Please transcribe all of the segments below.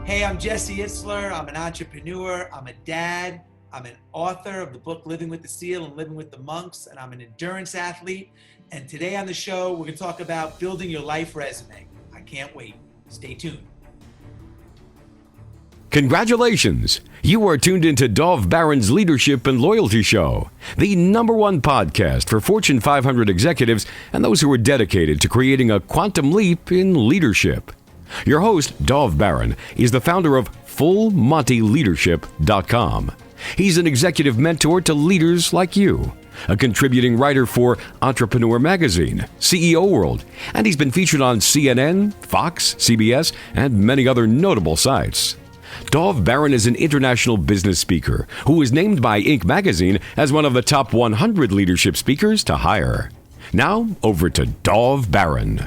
Hey, I'm Jesse Itzler. I'm an entrepreneur. I'm a dad. I'm an author of the book Living with the Seal and Living with the Monks, and I'm an endurance athlete. And today on the show, we're going to talk about building your life resume. I can't wait. Stay tuned. Congratulations! You are tuned into Dov Baron's Leadership and Loyalty Show, the #1 podcast for Fortune 500 executives and those who are dedicated to creating a quantum leap in leadership. Your host, Dov Baron, is the founder of FullMontyLeadership.com. He's an executive mentor to leaders like you, a contributing writer for Entrepreneur Magazine, CEO World, and he's been featured on CNN, Fox, CBS, and many other notable sites. Dov Baron is an international business speaker who was named by Inc. magazine as one of the top 100 leadership speakers to hire. Now, over to Dov Baron.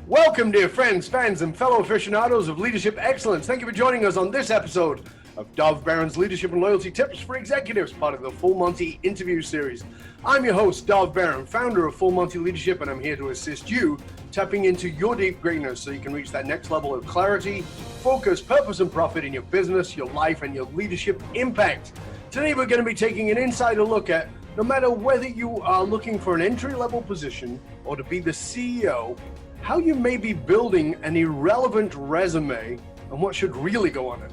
Welcome, dear friends, fans, and fellow aficionados of leadership excellence. Thank you for joining us on this episode of Dov Baron's Leadership and Loyalty Tips for Executives, part of the Full Monty interview series. I'm your host, Dov Baron, founder of Full Monty Leadership, and I'm here to assist you tapping into your deep greatness so you can reach that next level of clarity, focus, purpose, and profit in your business, your life, and your leadership impact. Today, we're going to be taking an insider look at no matter whether you are looking for an entry-level position or to be the CEO, how you may be building an irrelevant resume and what should really go on it.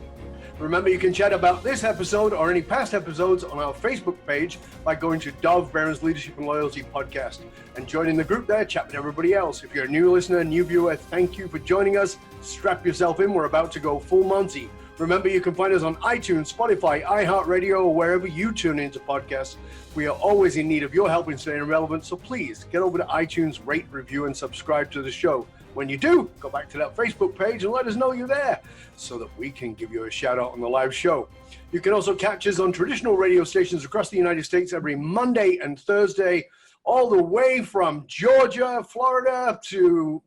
Remember, you can chat about this episode or any past episodes on our Facebook page by going to Dov Baron's Leadership and Loyalty Podcast and joining the group there, chat with everybody else. If you're a new listener, new viewer, thank you for joining us. Strap yourself in. We're about to go full Monty. Remember, you can find us on iTunes, Spotify, iHeartRadio, or wherever you tune into podcasts. We are always in need of your help in staying relevant, so please get over to iTunes, rate, review, and subscribe to the show. When you do, go back to that Facebook page and let us know you're there so that we can give you a shout out on the live show. You can also catch us on traditional radio stations across the United States every Monday and Thursday, all the way from Georgia, Florida to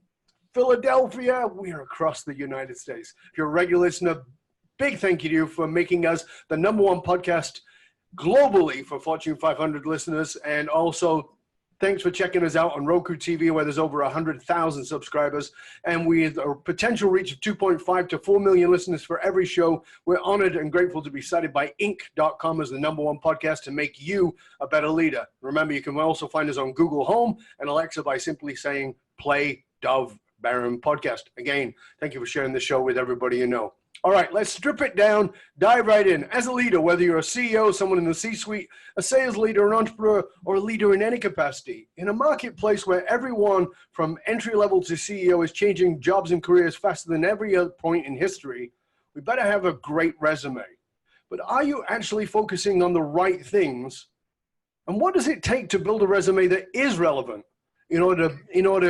Philadelphia. We are across the United States. If you're a regular listener, big thank you to you for making us the #1 podcast globally for Fortune 500 listeners. And also, thanks for checking us out on Roku TV, where there's over 100,000 subscribers. And with a potential reach of 2.5 to 4 million listeners for every show, we're honored and grateful to be cited by Inc.com as the #1 podcast to make you a better leader. Remember, you can also find us on Google Home and Alexa by simply saying, play Dov Baron podcast. Again, thank you for sharing the show with everybody you know. All right, let's strip it down, dive right in. As a leader, whether you're a CEO, someone in the C-suite, a sales leader, an entrepreneur, or a leader in any capacity, in a marketplace where everyone from entry level to CEO is changing jobs and careers faster than every other point in history, we better have a great resume. But are you actually focusing on the right things? And what does it take to build a resume that is relevant in order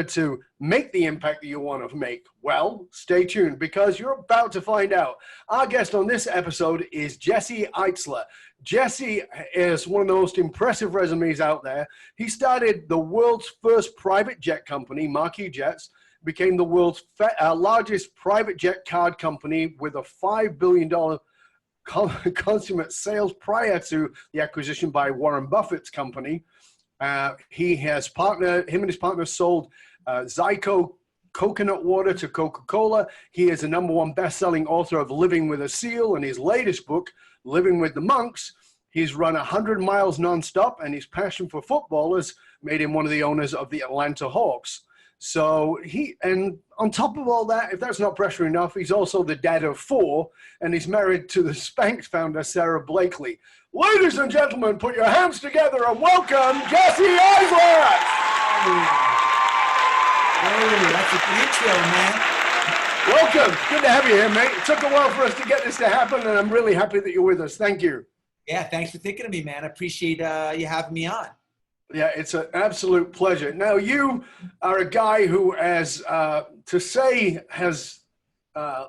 to make the impact that you want to make? Well, stay tuned because you're about to find out. Our guest on this episode is Jesse Itzler. Jesse is one of the most impressive resumes out there. He started the world's first private jet company, Marquis Jets, became the world's largest private jet card company with a $5 billion consummate sales prior to the acquisition by Warren Buffett's company. Him and his partner sold Zico Coconut water to Coca Cola. He is a #1 bestselling author of Living with a Seal, and his latest book, Living with the Monks. He's run 100 miles nonstop, and his passion for footballers made him one of the owners of the Atlanta Hawks. So and on top of all that, if that's not pressure enough, he's also the dad of 4, and he's married to the Spanx founder, Sarah Blakely. Ladies and gentlemen, put your hands together and welcome Jesse Itzler. Hey, that's a good intro, man. Welcome. Good to have you here, mate. It took a while for us to get this to happen, and I'm really happy that you're with us. Thank you. Yeah, thanks for thinking of me, man. I appreciate you having me on. Yeah, it's an absolute pleasure. Now, you are a guy who has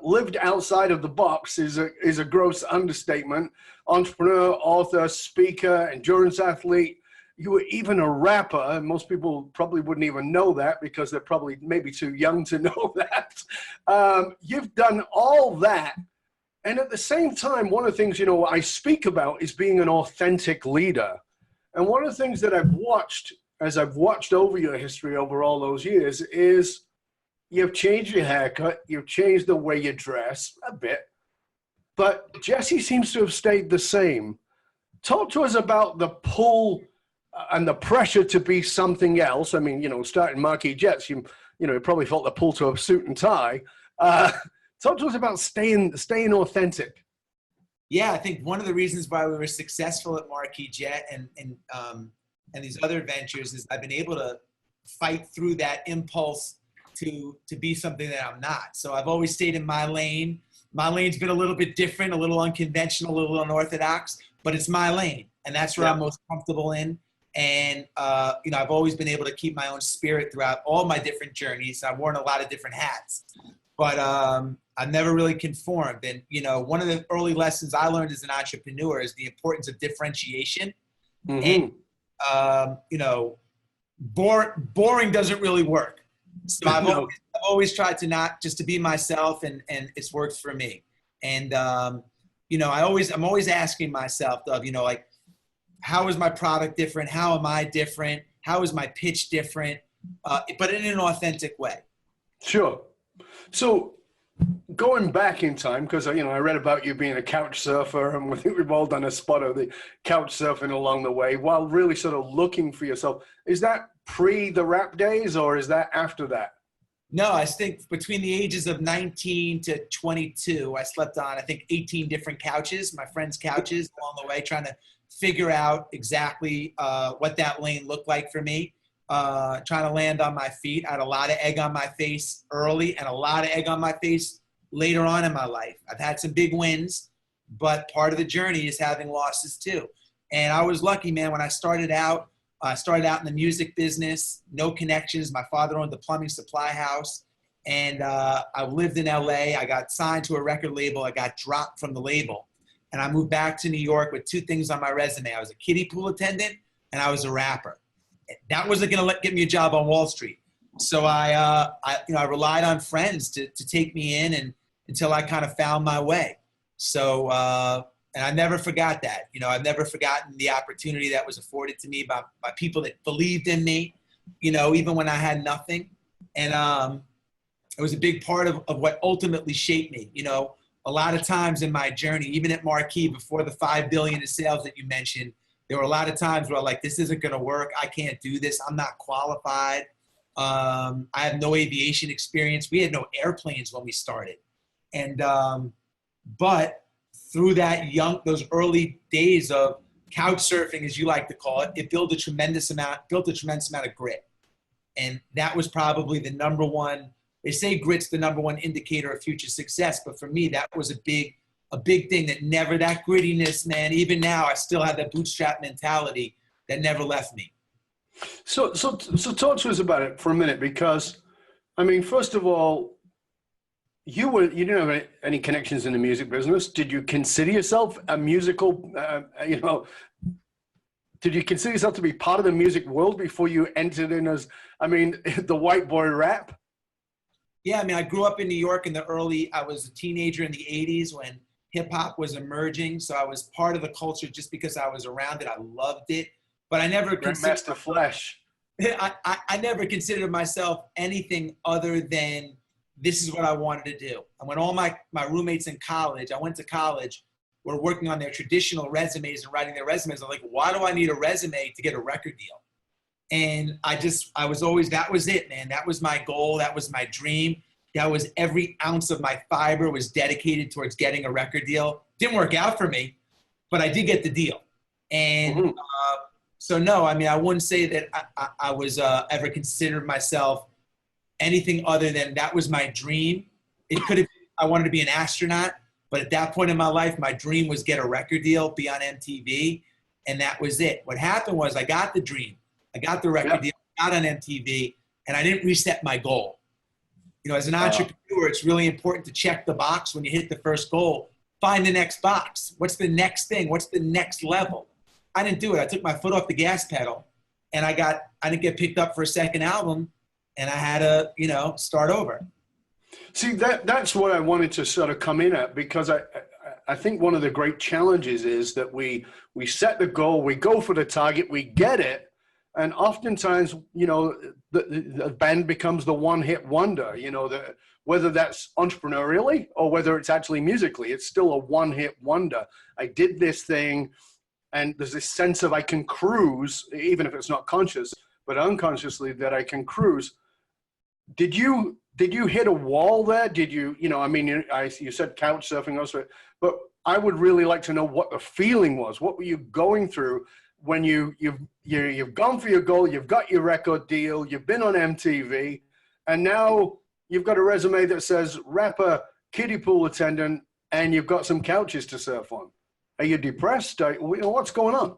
lived outside of the box is a gross understatement. Entrepreneur, author, speaker, endurance athlete. You were even a rapper, and most people probably wouldn't even know that because they're probably maybe too young to know that. You've done all that. And at the same time, one of the things, I speak about is being an authentic leader. And one of the things that I've watched as I've watched over your history over all those years is you've changed your haircut, you've changed the way you dress a bit, but Jesse seems to have stayed the same. Talk to us about the pull and the pressure to be something else. I mean, starting Marquis Jets, you probably felt the pull to a suit and tie. Talk to us about staying authentic. Yeah, I think one of the reasons why we were successful at Marquis Jet and these other ventures is I've been able to fight through that impulse to be something that I'm not. So I've always stayed in my lane. My lane's been a little bit different, a little unconventional, a little unorthodox, but it's my lane, and that's where I'm most comfortable in. And I've always been able to keep my own spirit throughout all my different journeys. I've worn a lot of different hats, but I've never really conformed. And one of the early lessons I learned as an entrepreneur is the importance of differentiation. And boring doesn't really work. So I've always tried to not just to be myself, and it's worked for me. And I'm always asking myself, like, how is my product different? How am I different? How is my pitch different? But in an authentic way. Sure. So going back in time, because I read about you being a couch surfer, and I think we've all done a spot of the couch surfing along the way while really sort of looking for yourself. Is that pre the rap days, or is that after that? No, I think between the ages of 19 to 22, I slept on, I think, 18 different couches, my friends' couches along the way, trying to figure out exactly what that lane looked like for me. Trying to land on my feet. I had a lot of egg on my face early and a lot of egg on my face later on in my life. I've had some big wins, but part of the journey is having losses too. And I was lucky, man. When I started out in the music business, no connections. My father owned the plumbing supply house, and I lived in LA. I got signed to a record label. I got dropped from the label, and I moved back to New York with two things on my resume. I was a kiddie pool attendant, and I was a rapper. That wasn't going to get me a job on Wall Street. So I relied on friends to take me in and until I kind of found my way. So, and I never forgot that. I've never forgotten the opportunity that was afforded to me by people that believed in me, even when I had nothing. And it was a big part of what ultimately shaped me. A lot of times in my journey, even at Marquis, before the $5 billion in sales that you mentioned, there were a lot of times where I'm like, this isn't going to work. I can't do this. I'm not qualified. I have no aviation experience. We had no airplanes when we started. And, but through those early days of couch surfing, as you like to call it, it built a tremendous amount of grit. And that was probably the number one. They say grit's the number one indicator of future success. But for me, that was a big thing that grittiness, man. Even now, I still have that bootstrap mentality that never left me. So talk to us about it for a minute, because, I mean, first of all, you didn't have any connections in the music business. Did you consider yourself a musical, did you consider yourself to be part of the music world before you entered in as, the white boy rap? Yeah, I grew up in New York I was a teenager in the 80s when hip hop was emerging. So I was part of the culture just because I was around it. I loved it, but I never considered Flesh. I never considered myself anything other than this is what I wanted to do. And when all my roommates in college, I went to college, were working on their traditional resumes and writing their resumes, I'm like, why do I need a resume to get a record deal? And I was always, that was it, man. That was my goal. That was my dream. That was every ounce of my fiber was dedicated towards getting a record deal. Didn't work out for me, but I did get the deal. And so no, I wouldn't say that I was ever considered myself anything other than that was my dream. It could have, I wanted to be an astronaut, but at that point in my life, my dream was get a record deal, be on MTV, and that was it. What happened was I got the dream. I got the record deal, got on MTV, and I didn't reset my goal. As an entrepreneur, it's really important to check the box when you hit the first goal. Find the next box. What's the next thing? What's the next level? I didn't do it. I took my foot off the gas pedal, and I didn't get picked up for a second album, and I had to, start over. See, that's what I wanted to sort of come in at, because I think one of the great challenges is that we set the goal, we go for the target, we get it, And oftentimes, you know, the band becomes the one-hit wonder, you know, whether that's entrepreneurially or whether it's actually musically, it's still a one-hit wonder. I did this thing, and there's this sense of I can cruise, even if it's not conscious, but unconsciously that I can cruise. Did you hit a wall there? Did you, you know, I mean, you said couch surfing also, but I would really like to know what the feeling was. What were you going through when you've gone for your goal, you've got your record deal, you've been on MTV, and now you've got a resume that says rapper, kiddie pool attendant, and you've got some couches to surf on. Are you depressed? What's going on?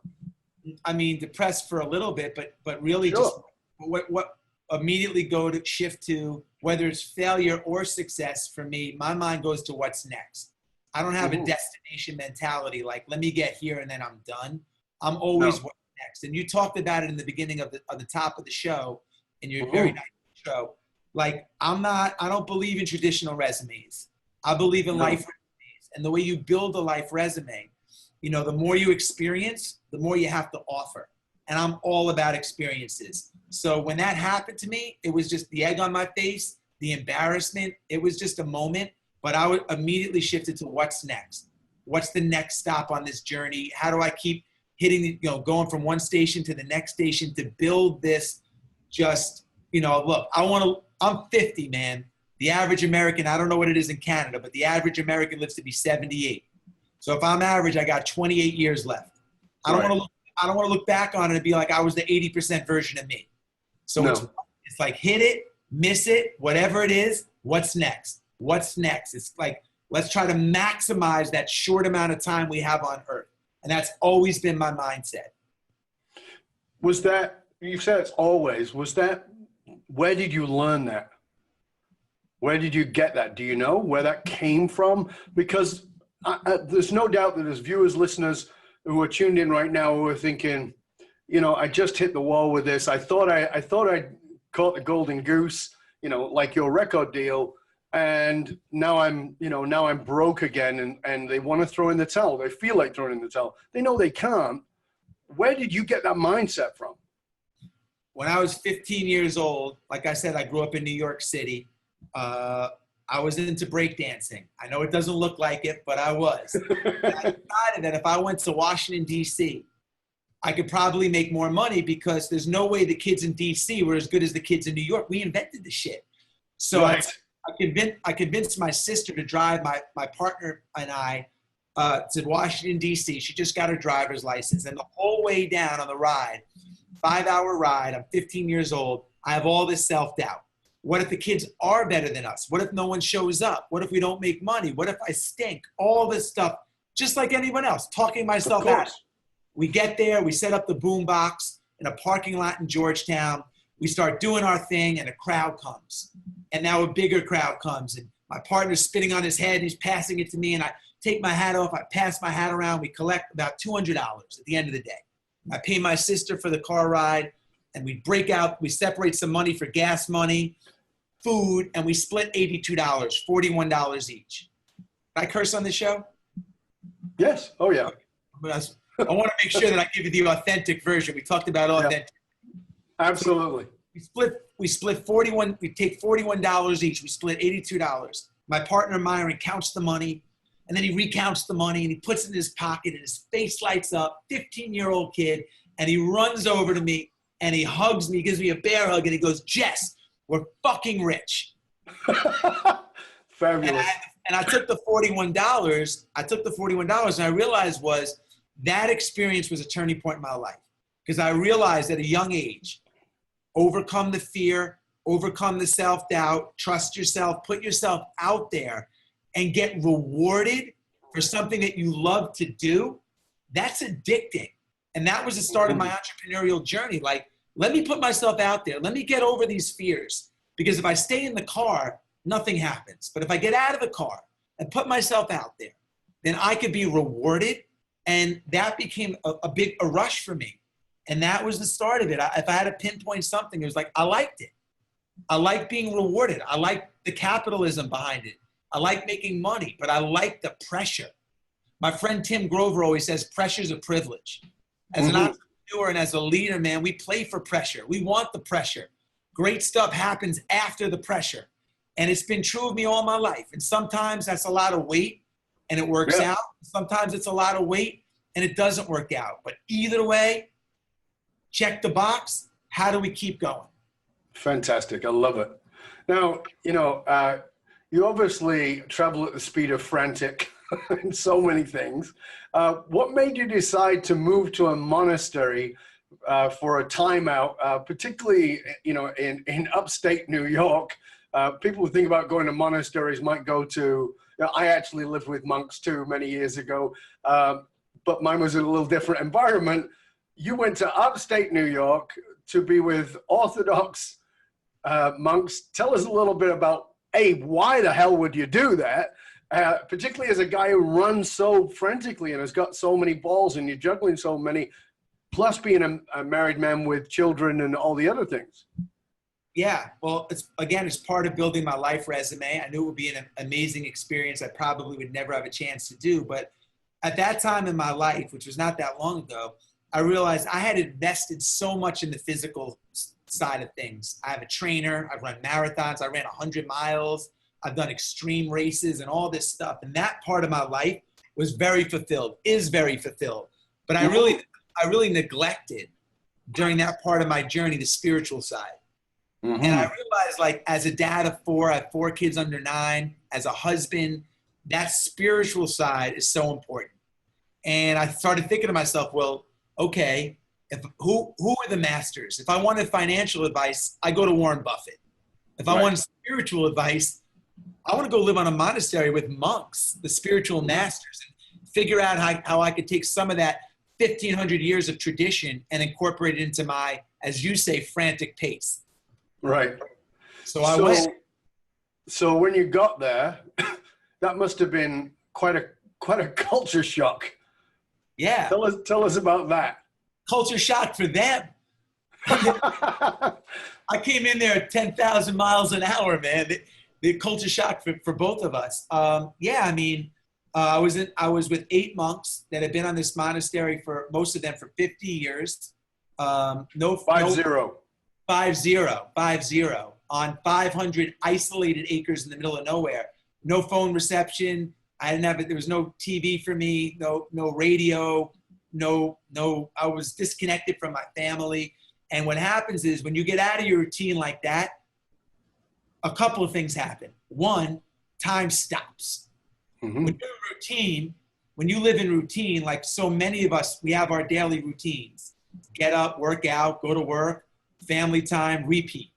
I mean, depressed for a little bit, but really Sure. just what immediately go to shift to, whether it's failure or success for me, my mind goes to what's next. I don't have a destination mentality, like, let me get here and then I'm done. I'm always what's next. And you talked about it in the beginning of the top of the show, in your very nice show. Like, I don't believe in traditional resumes. I believe in life resumes. And the way you build a life resume, you know, the more you experience, the more you have to offer. And I'm all about experiences. So when that happened to me, it was just the egg on my face, the embarrassment. It was just a moment, but I would immediately shift it to what's next. What's the next stop on this journey? How do I keep hitting, you know, going from one station to the next station to build this? Just, you know, look, I'm 50, man. The average American, I don't know what it is in Canada, but the average American lives to be 78. So if I'm average, I got 28 years left. I don't want to look back on it and be like, I was the 80% version of me. So it's like, hit it, miss it, whatever it is, what's next? What's next? It's like, let's try to maximize that short amount of time we have on earth. And that's always been my mindset. Was that, you said it's always, was that, where did you learn that? Where did you get that? Do you know where that came from? Because there's no doubt that as viewers, listeners who are tuned in right now, who are thinking, you know, I just hit the wall with this. I thought I caught the golden goose, you know, like your record deal. And now I'm broke again, and they want to throw in the towel. They feel like throwing in the towel. They know they can't. Where did you get that mindset from? When I was 15 years old, like I said, I grew up in New York City. I was into breakdancing. I know it doesn't look like it, but I was. And I decided that if I went to Washington, D.C., I could probably make more money because there's no way the kids in D.C. were as good as the kids in New York. We invented the shit. So Right. I convinced my sister to drive my partner and I to Washington, D.C. She just got her driver's license. And the whole way down on the ride, 5-hour ride, I'm 15 years old, I have all this self-doubt. What if the kids are better than us? What if no one shows up? What if we don't make money? What if I stink? All this stuff, just like anyone else, talking myself out. We get there, we set up the boom box in a parking lot in Georgetown. We start doing our thing and a crowd comes. And now a bigger crowd comes and my partner's spitting on his head and he's passing it to me and I take my hat off, I pass my hat around, we collect about $200 at the end of the day. I pay my sister for the car ride and we separate some money for gas money, food, and we split $82, $41 each. Did I curse on the show? Yes. Oh, yeah. I want to make sure that I give you the authentic version. We talked about authentic. Absolutely. We split 41. We take $41 each. We split $82. My partner Myron counts the money, and then he recounts the money and he puts it in his pocket and his face lights up. 15-year-old kid, and he runs over to me and he hugs me. He gives me a bear hug and he goes, "Jess, we're fucking rich." Fabulous. And I took the $41. And I realized that experience was a turning point in my life because I realized at a young age, overcome the fear, overcome the self-doubt, trust yourself, put yourself out there and get rewarded for something that you love to do. That's addicting. And that was the start of my entrepreneurial journey. Like, let me put myself out there. Let me get over these fears. Because if I stay in the car, nothing happens. But if I get out of the car and put myself out there, then I could be rewarded. And that became a rush for me. And that was the start of it. If I had to pinpoint something, it was like, I liked it. I like being rewarded. I like the capitalism behind it. I like making money, but I like the pressure. My friend Tim Grover always says, pressure's a privilege. As an entrepreneur, entrepreneur and as a leader, man, we play for pressure. We want the pressure. Great stuff happens after the pressure. And it's been true of me all my life. And sometimes that's a lot of weight and it works out. Sometimes it's a lot of weight and it doesn't work out. But either way, check the box. How do we keep going? Fantastic. I love it. Now, you obviously travel at the speed of frantic in so many things. What made you decide to move to a monastery for a timeout, particularly, in upstate New York? People who think about going to monasteries might go to, I actually lived with monks too many years ago, but mine was in a little different environment. You went to upstate New York to be with Orthodox monks. Tell us a little bit about, why the hell would you do that? Particularly as a guy who runs so frantically and has got so many balls and you're juggling so many, plus being a married man with children and all the other things. Yeah, well, it's part of building my life resume. I knew it would be an amazing experience I probably would never have a chance to do. But at that time in my life, which was not that long ago, I realized I had invested so much in the physical side of things. I have a trainer. I've run marathons. I ran 100 miles. I've done extreme races and all this stuff. And that part of my life was very fulfilled, is very fulfilled. But I really neglected during that part of my journey, the spiritual side. Mm-hmm. And I realized, like, as a dad of 4, I have 4 kids under 9, as a husband, that spiritual side is so important. And I started thinking to myself, well, okay, who are the masters? If I wanted financial advice, I go to Warren Buffett. If I wanted spiritual advice, I want to go live on a monastery with monks, the spiritual masters, and figure out how I could take some of that 1,500 years of tradition and incorporate it into my, as you say, frantic pace. Right. So I went. So when you got there, that must have been quite a culture shock. Yeah. Tell us about that. Culture shock for them. I came in there at 10,000 miles an hour, man. The culture shock for both of us. I was with 8 monks that had been on this monastery for most of them for 50 years. 50 on 500 isolated acres in the middle of nowhere. No phone reception. There was no TV for me, no radio, I was disconnected from my family. And what happens is when you get out of your routine like that, a couple of things happen. One, time stops. Mm-hmm. When you live in routine, like so many of us, we have our daily routines. Get up, work out, go to work, family time, repeat,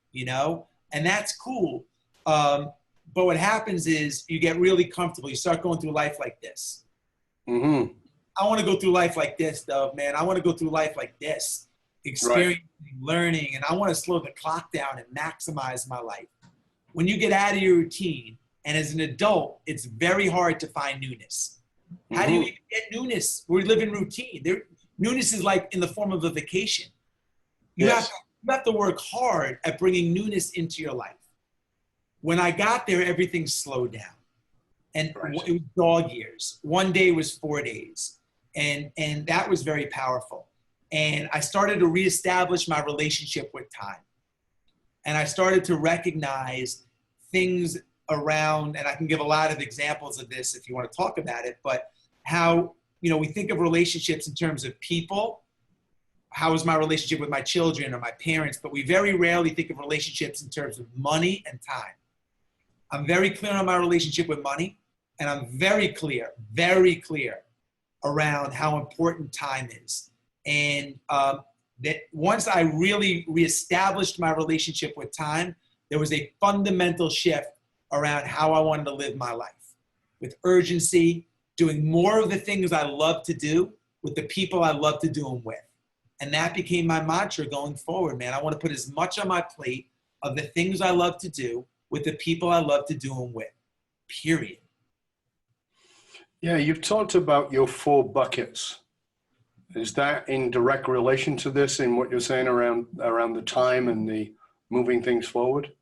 and that's cool. But what happens is you get really comfortable. You start going through life like this. Mm-hmm. I want to go through life like this, though, man. I want to go through life like this, experiencing, learning, and I want to slow the clock down and maximize my life. When you get out of your routine, and as an adult, it's very hard to find newness. Mm-hmm. How do you even get newness? We live in routine. Newness is like in the form of a vacation. You have to work hard at bringing newness into your life. When I got there, everything slowed down. And it was dog years. 1 day was 4 days. And that was very powerful. And I started to reestablish my relationship with time. And I started to recognize things around, and I can give a lot of examples of this if you want to talk about it, but how, we think of relationships in terms of people. How is my relationship with my children or my parents? But we very rarely think of relationships in terms of money and time. I'm very clear on my relationship with money, and I'm very clear around how important time is. And that once I really reestablished my relationship with time, there was a fundamental shift around how I wanted to live my life, with urgency, doing more of the things I love to do with the people I love to do them with. And that became my mantra going forward, man. I want to put as much on my plate of the things I love to do with the people I love to do them with, period. Yeah, you've talked about your 4 buckets. Is that in direct relation to this, in what you're saying around the time and the moving things forward?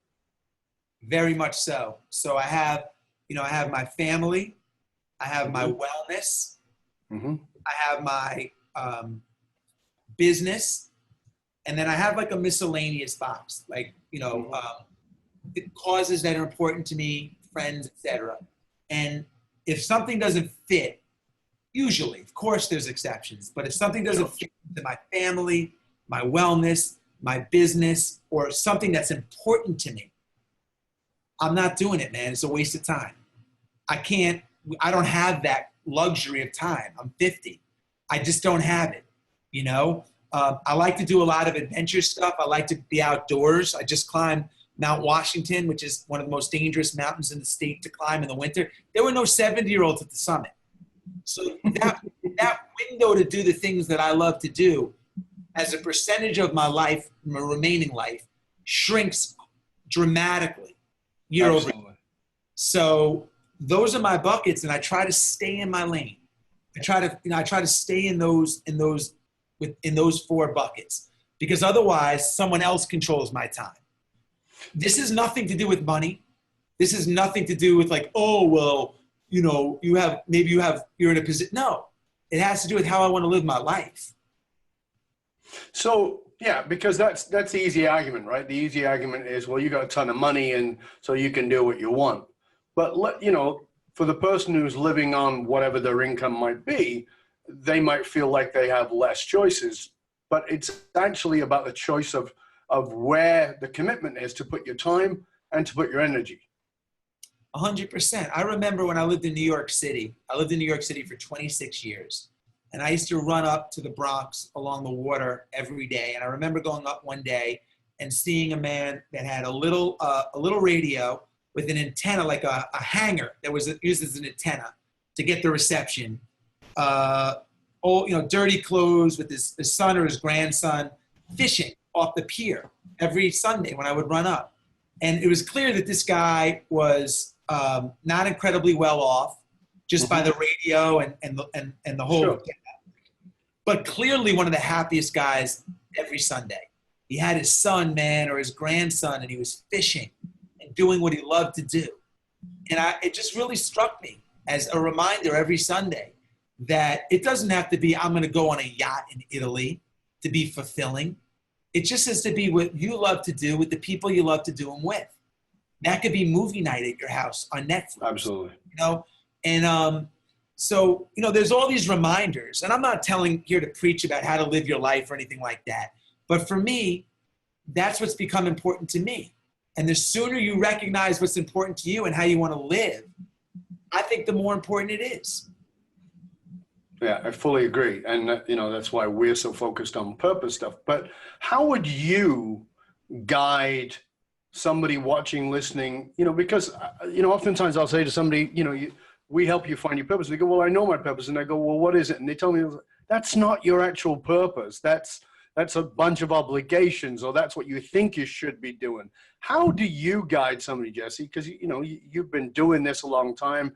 Very much so. So I have my family, I have my wellness, I have my business, and then I have like a miscellaneous box, like, causes that are important to me, friends, etc. And if something doesn't fit, usually, of course there's exceptions, but if something doesn't fit to my family, my wellness, my business, or something that's important to me, I'm not doing it, man. It's a waste of time. I don't have that luxury of time. I'm 50. I just don't have it, I like to do a lot of adventure stuff. I like to be outdoors. I just climbed Mount Washington, which is one of the most dangerous mountains in the state to climb in the winter. There were no 70-year-olds at the summit. So that window to do the things that I love to do as a percentage of my life, my remaining life, shrinks dramatically year over year. So those are my buckets, and I try to stay in my lane. I try to stay in those 4 buckets, because otherwise someone else controls my time. This has nothing to do with money. This has nothing to do with like, oh, well, you're in a position. No, it has to do with how I want to live my life. So, yeah, because that's the easy argument, right? The easy argument is, well, you got a ton of money and so you can do what you want. But for the person who's living on whatever their income might be, they might feel like they have less choices, but it's actually about the choice of where the commitment is to put your time and to put your energy. 100%. I remember when I lived in New York City. I lived in New York City for 26 years. And I used to run up to the Bronx along the water every day. And I remember going up one day and seeing a man that had a little radio with an antenna, like a hanger that was used as an antenna to get the reception. Dirty clothes with his son or his grandson fishing off the pier every Sunday when I would run up. And it was clear that this guy was not incredibly well off, just by the radio and the whole. Sure. But clearly one of the happiest guys every Sunday. He had his son, man, or his grandson, and he was fishing and doing what he loved to do. And it just really struck me as a reminder every Sunday that it doesn't have to be, I'm going to go on a yacht in Italy to be fulfilling. It just has to be what you love to do with the people you love to do them with. That could be movie night at your house on Netflix. Absolutely. And so, there's all these reminders, and I'm not here to preach about how to live your life or anything like that. But for me, that's what's become important to me. And the sooner you recognize what's important to you and how you want to live, I think the more important it is. Yeah, I fully agree. And, that's why we're so focused on purpose stuff. But how would you guide somebody watching, listening, because, oftentimes I'll say to somebody, we help you find your purpose. They go, well, I know my purpose. And I go, well, what is it? And they tell me, that's not your actual purpose. That's a bunch of obligations, or that's what you think you should be doing. How do you guide somebody, Jesse? Because, you've been doing this a long time,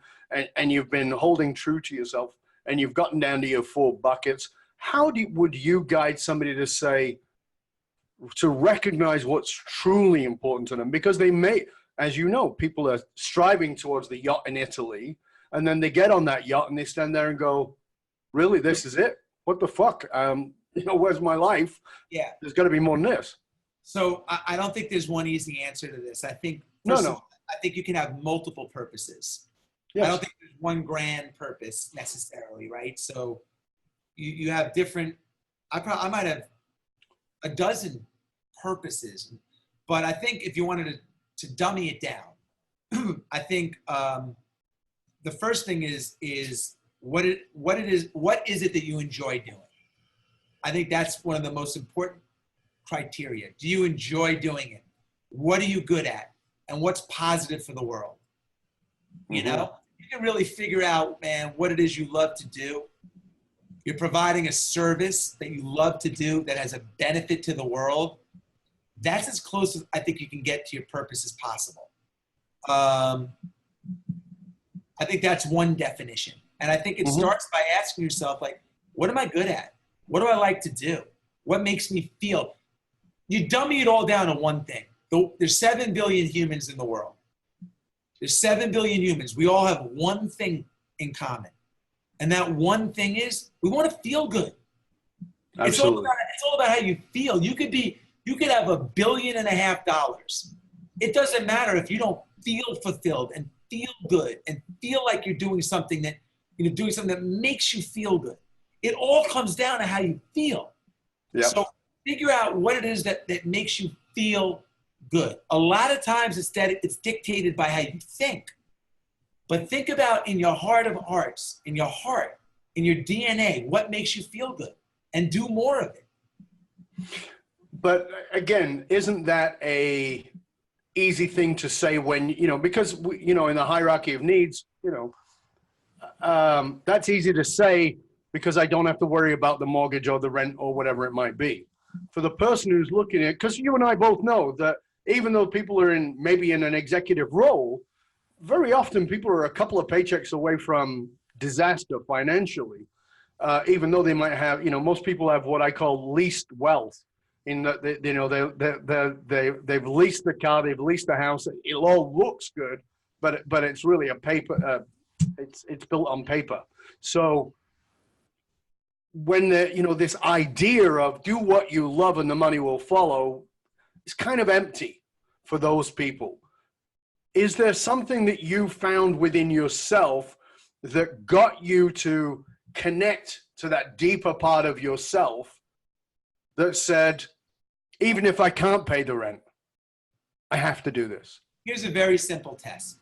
and you've been holding true to yourself, and you've gotten down to your 4 buckets. How would you guide somebody to recognize what's truly important to them? Because they may, as people are striving towards the yacht in Italy, and then they get on that yacht and they stand there and go, really, this is it? What the fuck? Where's my life? Yeah. There's got to be more than this. So I don't think there's one easy answer to this. I think, I think you can have multiple purposes. Yes. I don't think there's one grand purpose necessarily, right? So you have different, I might have a dozen purposes, but I think if you wanted to dummy it down, I think the first thing is what is it that you enjoy doing? I think that's one of the most important criteria. Do you enjoy doing it? What are you good at? And what's positive for the world? You can really figure out, man, what it is you love to do. You're providing a service that you love to do that has a benefit to the world. That's as close as I think you can get to your purpose as possible. I think that's one definition. And I think it starts by asking yourself, like, what am I good at? What do I like to do? What makes me feel? You dummy it all down to one thing. There's 7 billion humans in the world. There's 7 billion humans. We all have one thing in common. And that one thing is we want to feel good. Absolutely. It's all about how you feel. You could have $1.5 billion. It doesn't matter if you don't feel fulfilled and feel good and feel like you're doing something that makes you feel good. It all comes down to how you feel. Yep. So figure out what it is that makes you feel good. A lot of times it's dictated by how you think. But think about in your heart of hearts, in your heart, in your DNA, what makes you feel good, and do more of it. But again, isn't that a easy thing to say when, because in the hierarchy of needs, that's easy to say because I don't have to worry about the mortgage or the rent or whatever it might be. For the person who's looking at, because you and I both know that even though people are maybe in an executive role, very often people are a couple of paychecks away from disaster financially, even though they might have, most people have what I call leased wealth. In that, they've leased the car, they've leased the house. It all looks good, but it's really a paper. It's built on paper. So when this idea of do what you love and the money will follow is kind of empty for those people. Is there something that you found within yourself that got you to connect to that deeper part of yourself that said, even if I can't pay the rent, I have to do this? Here's a very simple test.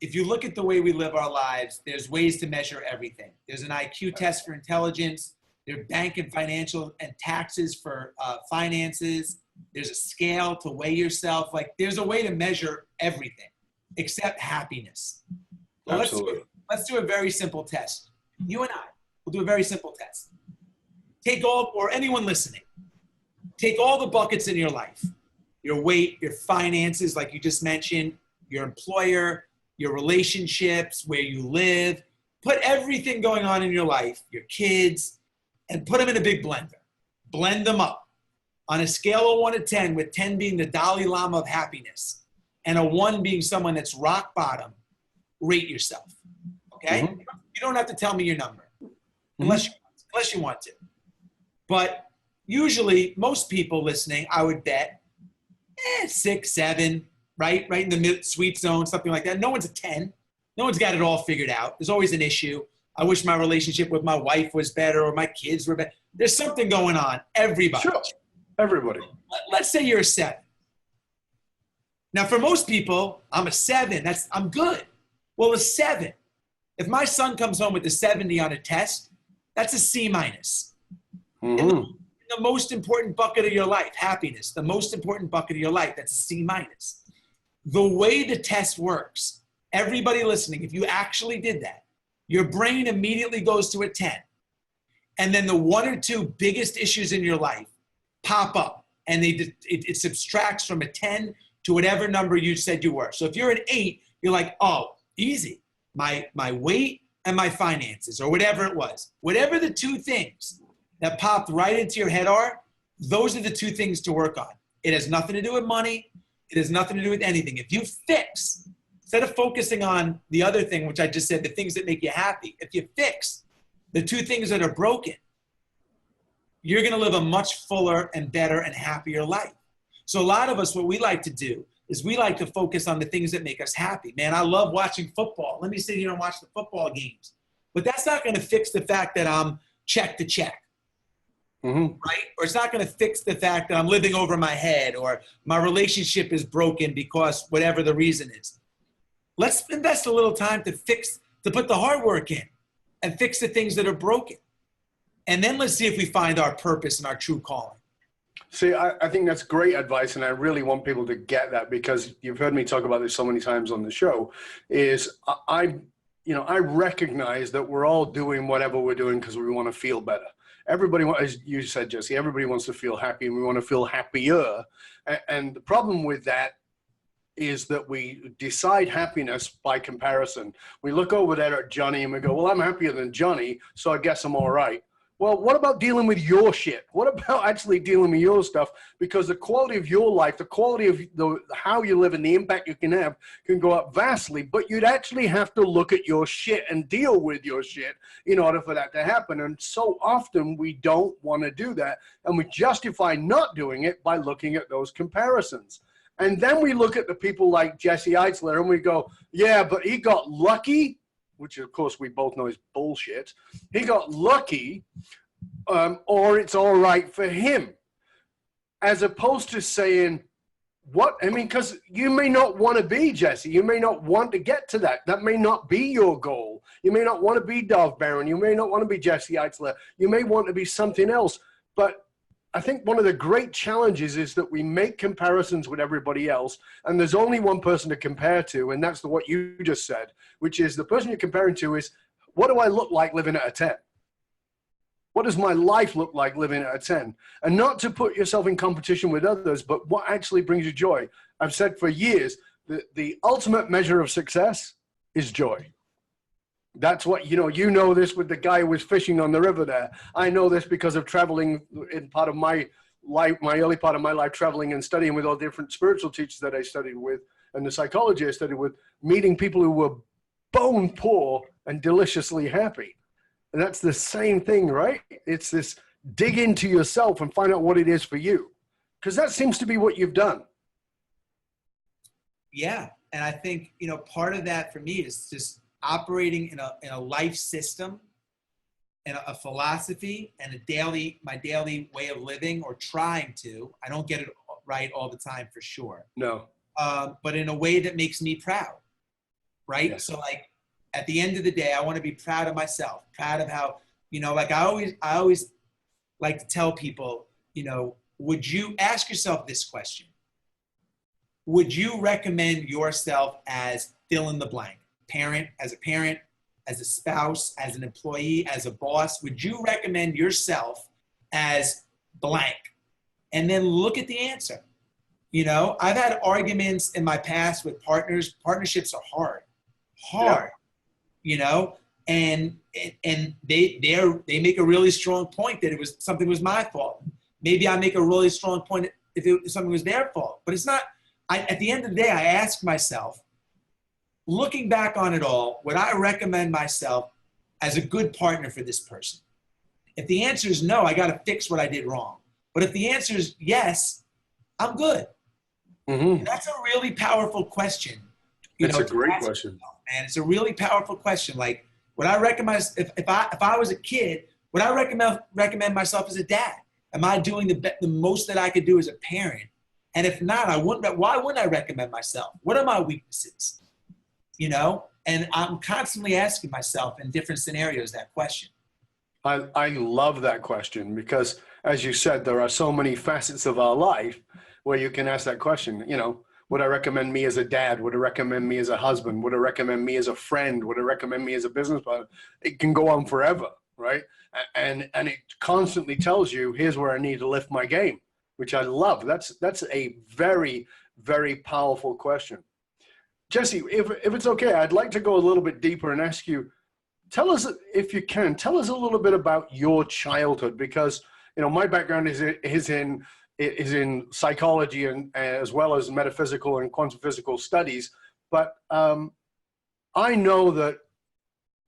If you look at the way we live our lives, there's ways to measure everything. There's an IQ test for intelligence. There's bank and financial and taxes for finances. There's a scale to weigh yourself. Like, there's a way to measure everything except happiness. So let's do a very simple test. You and I will do a very simple test. Or anyone listening, take all the buckets in your life, your weight, your finances, like you just mentioned, your employer, your relationships, where you live, put everything going on in your life, your kids, and put them in a big blender. Blend them up. On a scale of 1 to 10, with 10 being the Dalai Lama of happiness and a 1 being someone that's rock bottom, rate yourself, okay? Mm-hmm. You don't have to tell me your number unless you want to. But usually, most people listening, I would bet, 6, 7, right in the mid-sweet zone, something like that. No one's a 10. No one's got it all figured out. There's always an issue. I wish my relationship with my wife was better or my kids were better. There's something going on. Everybody. Sure. Everybody. Let's say you're a 7. Now, for most people, I'm a 7. I'm good. Well, a 7. If my son comes home with a 70 on a test, that's a C-. Mm-hmm. In the most important bucket of your life, happiness, the most important bucket of your life, that's a C-. The way the test works, everybody listening, if you actually did that, your brain immediately goes to a 10. And then the 1 or 2 biggest issues in your life pop up, and it subtracts from a 10 to whatever number you said you were. So if you're an 8, you're like, oh, easy. My weight and my finances, or whatever it was. Whatever the 2 things that popped right into your head are, those are the 2 things to work on. It has nothing to do with money. It has nothing to do with anything. If you fix, instead of focusing on the other thing, which I just said, the things that make you happy, if you fix the 2 things that are broken, you're going to live a much fuller and better and happier life. So a lot of us, what we like to do is we like to focus on the things that make us happy. Man, I love watching football. Let me sit here and watch the football games. But that's not going to fix the fact that I'm check to check. Mm-hmm. Right? Or it's not going to fix the fact that I'm living over my head, or my relationship is broken because whatever the reason is. Let's invest a little time to put the hard work in and fix the things that are broken. And then let's see if we find our purpose and our true calling. See, I think that's great advice, and I really want people to get that, because you've heard me talk about this so many times on the show, is I recognize that we're all doing whatever we're doing because we want to feel better. Everybody, as you said, Jesse, everybody wants to feel happy, and we want to feel happier. And the problem with that is that we decide happiness by comparison. We look over there at Johnny and we go, well, I'm happier than Johnny, so I guess I'm all right. Well, what about dealing with your shit? What about actually dealing with your stuff? Because the quality of your life, the quality of how you live and the impact you can have can go up vastly, but you'd actually have to look at your shit and deal with your shit in order for that to happen. And so often we don't want to do that. And we justify not doing it by looking at those comparisons. And then we look at the people like Jesse Itzler and we go, yeah, but he got lucky, which of course we both know is bullshit. He got lucky, or it's all right for him. As opposed to saying, what? I mean, because you may not want to be Jesse. You may not want to get to that. That may not be your goal. You may not want to be Dov Baron. You may not want to be Jesse Itzler. You may want to be something else. But I think one of the great challenges is that we make comparisons with everybody else, and there's only one person to compare to, and that's what you just said, which is the person you're comparing to is, what do I look like living at a 10? What does my life look like living at a 10? And not to put yourself in competition with others, but what actually brings you joy. I've said for years that the ultimate measure of success is joy. That's what, you know this with the guy who was fishing on the river there. I know this because of traveling in part of my life, my early part of my life, traveling and studying with all different spiritual teachers that I studied with and the psychology I studied with, meeting people who were bone poor and deliciously happy. And that's the same thing, right? It's this dig into yourself and find out what it is for you. Because that seems to be what you've done. Yeah. And I think, part of that for me is just operating in a life system and a philosophy and my daily way of living, or trying to. I don't get it right all the time for sure. No. But in a way that makes me proud, right? Yes. So like at the end of the day, I want to be proud of myself, proud of how, like I always like to tell people, would you ask yourself this question? Would you recommend yourself as fill in the blank? As a parent, as a spouse, as an employee, as a boss? Would you recommend yourself as blank? And then look at the answer. I've had arguments in my past with partners. Partnerships are hard, and they make a really strong point that something was my fault. Maybe I make a really strong point if something was their fault, but it's not. At the end of the day, I ask myself, looking back on it all, would I recommend myself as a good partner for this person? If the answer is no, I got to fix what I did wrong. But if the answer is yes, I'm good. Mm-hmm. That's a really powerful question. That's a great question. And it's a really powerful question. Like, would I recommend, if I was a kid, would I recommend myself as a dad? Am I doing the most that I could do as a parent? And if not, why wouldn't I recommend myself? What are my weaknesses? And I'm constantly asking myself in different scenarios that question. I love that question because, as you said, there are so many facets of our life where you can ask that question. Would I recommend me as a dad? Would I recommend me as a husband? Would I recommend me as a friend? Would I recommend me as a business partner? It can go on forever, right? And it constantly tells you, here's where I need to lift my game, which I love. That's a very, very powerful question. Jesse, if it's okay, I'd like to go a little bit deeper and ask you, tell us, if you can, tell us a little bit about your childhood, because, my background is in psychology and as well as metaphysical and quantum physical studies. But I know that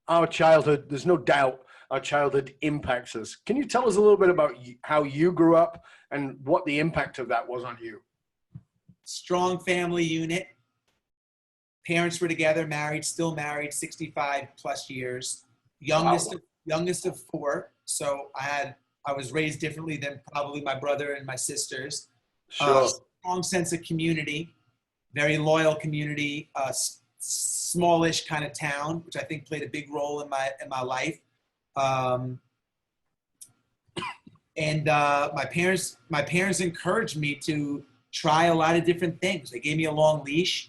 our childhood, there's no doubt our childhood impacts us. Can you tell us a little bit about how you grew up and what the impact of that was on you? Strong family unit. Parents were together, still married, 65 plus years. Youngest of four. So I was raised differently than probably my brother and my sisters. Sure. Strong sense of community, very loyal community, smallish kind of town, which I think played a big role in my life. And my parents encouraged me to try a lot of different things. They gave me a long leash.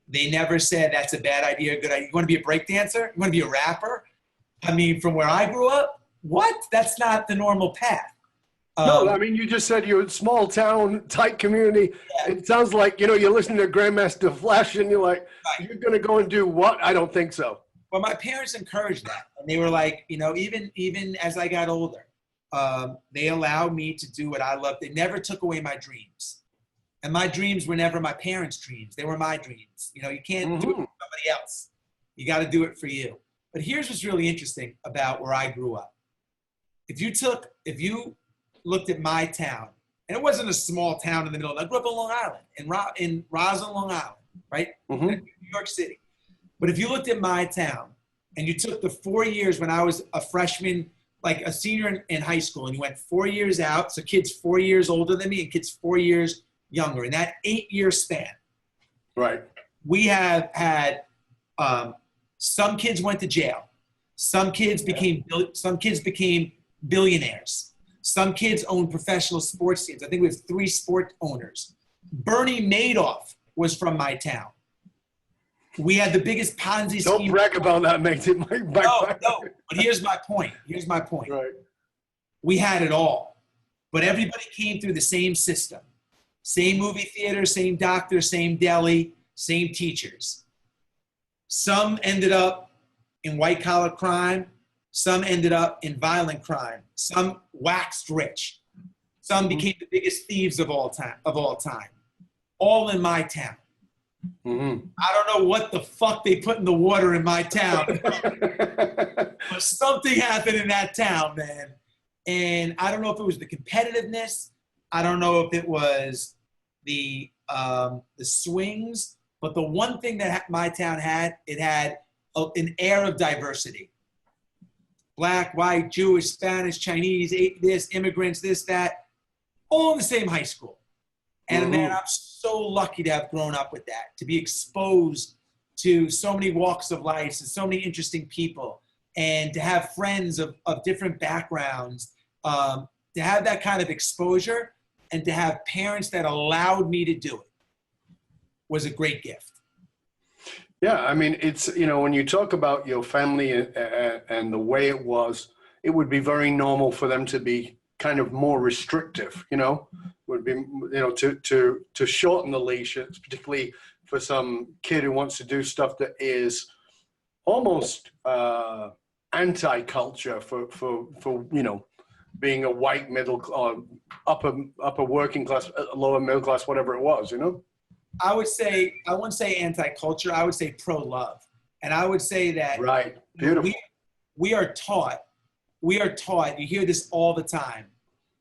They never said that's a bad idea, good idea. You want to be a breakdancer? You want to be a rapper? I mean, from where I grew up, what? That's not the normal path. No, I mean, you just said you're a small town, tight community. Yeah. It sounds like, you're listening to Grandmaster Flash and you're like, right. You're going to go and do what? I don't think so. Well, my parents encouraged that. And they were like, even as I got older, they allowed me to do what I loved. They never took away my dreams. And my dreams were never my parents' dreams. They were my dreams. You know, you can't do it for somebody else. You got to do it for you. But here's what's really interesting about where I grew up. If you looked at my town, and it wasn't a small town in the middle. I grew up in Long Island, in Roslyn, Long Island, right? New York City. But if you looked at my town and you took the 4 years when I was a freshman, like a senior in high school, and you went 4 years out, so kids 4 years older than me and kids 4 years younger, in that 8-year span, right? We have had some kids went to jail, some kids became billionaires, some kids own professional sports teams. I think we have 3 sport owners. Bernie Madoff was from my town. We had the biggest Ponzi scheme. Don't brag about that, mate. It might backfire. No. But here's my point. Right. We had it all, but everybody came through the same system. Same movie theater, same doctor, same deli, same teachers. Some ended up in white-collar crime. Some ended up in violent crime. Some waxed rich. Some became the biggest thieves of all time. All in my town. I don't know what the fuck they put in the water in my town. But something happened in that town, man. And I don't know if it was the competitiveness. I don't know if it was the swings, but the one thing that my town had, it had an air of diversity. Black, white, Jewish, Spanish, Chinese, this, immigrants, this, that, all in the same high school. And man, I'm so lucky to have grown up with that, to be exposed to so many walks of life and so many interesting people, and to have friends of different backgrounds, to have that kind of exposure and to have parents that allowed me to do it was a great gift. Yeah, I mean, it's, you know, when you talk about your family and the way it was, it would be very normal for them to be kind of more restrictive, you know, would be, you know, to shorten the leash, particularly for some kid who wants to do stuff that is almost anti-culture for you know, being a white middle or upper working class, lower middle class, whatever it was, you know. I wouldn't say anti-culture. I would say pro-love, and I would say that right. Beautiful. We are taught. You hear this all the time,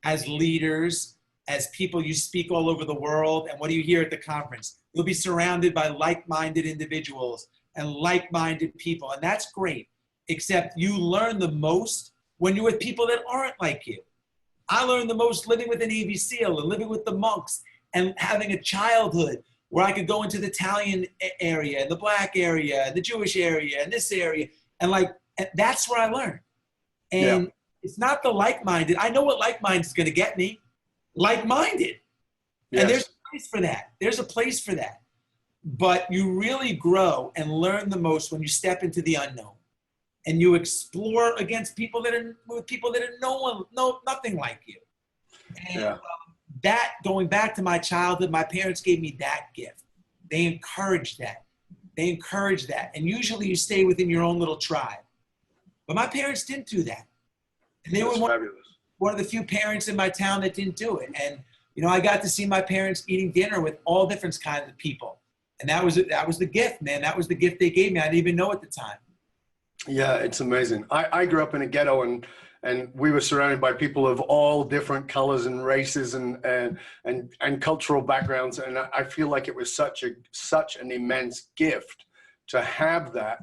as leaders, as people. You speak all over the world, and what do you hear at the conference? You'll be surrounded by like-minded individuals and like-minded people, and that's great. Except you learn the most when you're with people that aren't like you. I learned the most living with a Navy SEAL and living with the monks and having a childhood where I could go into the Italian area and the Black area and the Jewish area and this area. And that's where I learned. And it's not the like-minded. I know what like-minded is going to get me. Like-minded. Yes. And there's a place for that. There's a place for that. But you really grow and learn the most when you step into the unknown. And you explore against people that are nothing like you. And that, going back to my childhood, my parents gave me that gift. They encouraged that. And usually you stay within your own little tribe. But my parents didn't do that. And they were one of the few parents in my town that didn't do it. And, you know, I got to see my parents eating dinner with all different kinds of people. And that was the gift, man. That was the gift they gave me. I didn't even know at the time. Yeah, it's amazing. I grew up in a ghetto, and we were surrounded by people of all different colors and races and cultural backgrounds. And I feel like it was such an immense gift to have that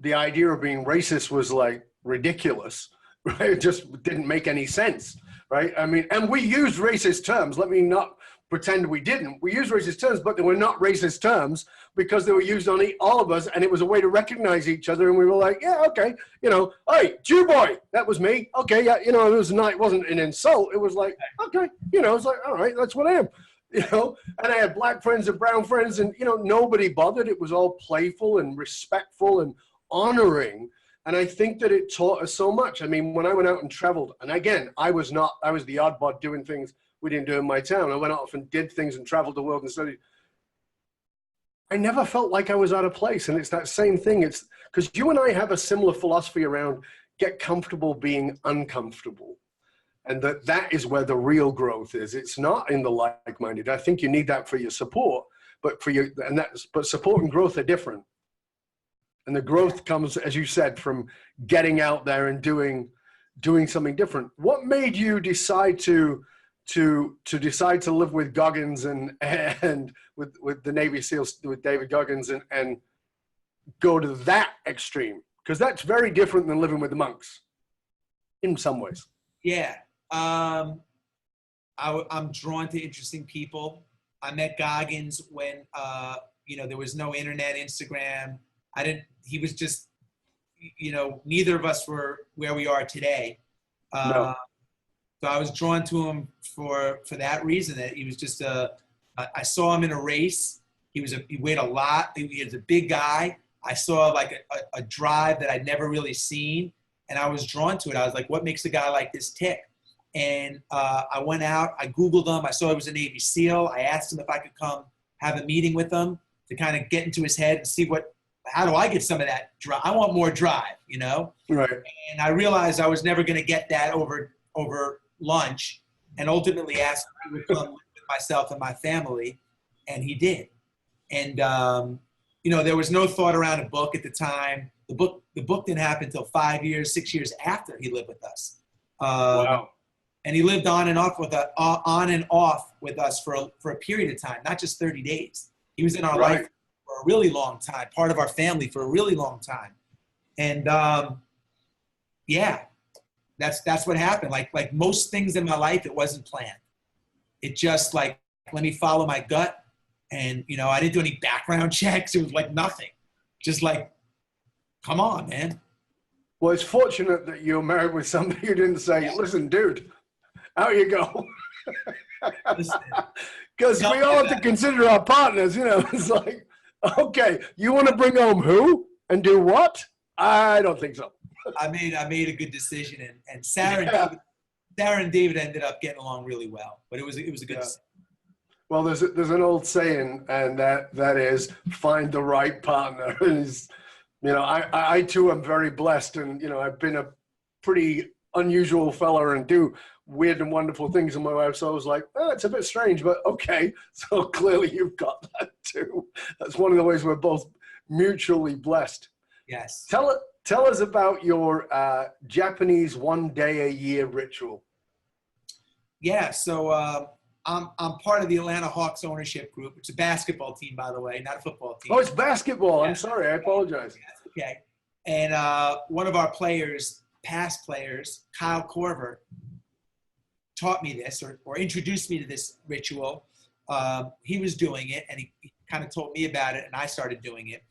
the idea of being racist was like ridiculous, right? It just didn't make any sense, right? I mean, and we used racist terms. Let me not pretend we didn't. We used racist terms, but they were not racist terms because they were used on all of us, and it was a way to recognize each other. And we were like, yeah, okay, you know, hey, Jew boy, that was me. Okay, yeah, you know, it wasn't an insult. It was like, okay, you know, it's like, all right, that's what I am, you know. And I had black friends and brown friends, and, you know, nobody bothered. It was all playful and respectful and honoring. And I think that it taught us so much. I mean, when I went out and traveled, and again, I was the oddball doing things we didn't do in my town. I went off and did things and traveled the world and studied. I never felt like I was out of place. And it's that same thing. It's because you and I have a similar philosophy around get comfortable being uncomfortable. And that is where the real growth is. It's not in the like-minded. I think you need that for your support, but support and growth are different. And the growth comes, as you said, from getting out there and doing something different. What made you decide to live with Goggins and with the Navy SEALs, with David Goggins, and go to that extreme? Because that's very different than living with the monks in some ways. Yeah. I'm drawn to interesting people. I met Goggins when, there was no internet, Instagram. He was just, neither of us were where we are today. No. So I was drawn to him for that reason, that he was just I saw him in a race. He weighed a lot. He was a big guy. I saw like a drive that I'd never really seen, and I was drawn to it. I was like, what makes a guy like this tick? And I went out, I Googled him. I saw he was a Navy SEAL. I asked him if I could come have a meeting with him to kind of get into his head and see how do I get some of that drive? I want more drive, Right. And I realized I was never going to get that over lunch, and ultimately asked him if he would come with myself and my family, and he did. And, there was no thought around a book at the time. The book didn't happen until 6 years after he lived with us. Wow. And he lived on and off with us for a period of time, not just 30 days. He was in our life for a really long time, part of our family for a really long time. And that's what happened. Like most things in my life, it wasn't planned. It just let me follow my gut. And, I didn't do any background checks. It was like nothing. Just like, come on, man. Well, it's fortunate that you're married with somebody who didn't say, listen, dude, out you go. Because we all have to consider our partners, It's like, okay, you want to bring home who and do what? I don't think so. I made a good decision, and Sarah and David ended up getting along really well. But it was a good decision. Well, there's an old saying, and that is find the right partner. I too am very blessed, and I've been a pretty unusual fella and do weird and wonderful things in my life. So I was like, it's a bit strange, but okay. So clearly you've got that too. That's one of the ways we're both mutually blessed. Yes. Tell us about your Japanese 1 day a year ritual. Yeah. So I'm part of the Atlanta Hawks ownership group. It's a basketball team, by the way, not a football team. Oh, it's basketball. I'm sorry. I apologize. That's okay. And one of our past players, Kyle Korver, taught me this or introduced me to this ritual. He was doing it, and he kind of told me about it, and I started doing it.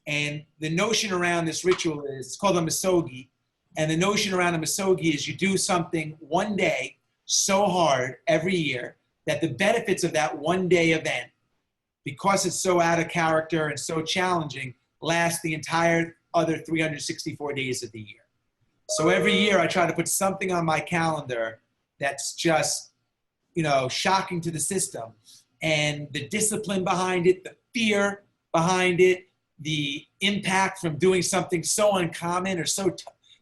And the notion around this ritual is, it's called a misogi. And the notion around a misogi is you do something one day so hard every year that the benefits of that 1 day event, because it's so out of character and so challenging, last the entire other 364 days of the year. So every year I try to put something on my calendar that's just, shocking to the system. And the discipline behind it, the fear behind it, the impact from doing something so uncommon or so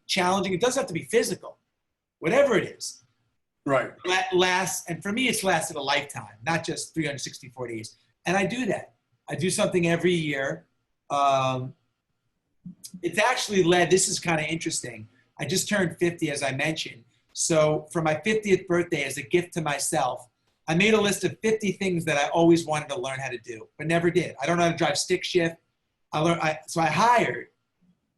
challenging. It doesn't have to be physical, whatever it is. Right. And for me, it's lasted a lifetime, not just 364 days. And I do that. I do something every year. It's actually this is kind of interesting. I just turned 50, as I mentioned. So for my 50th birthday, as a gift to myself, I made a list of 50 things that I always wanted to learn how to do, but never did. I don't know how to drive stick shift. So I hired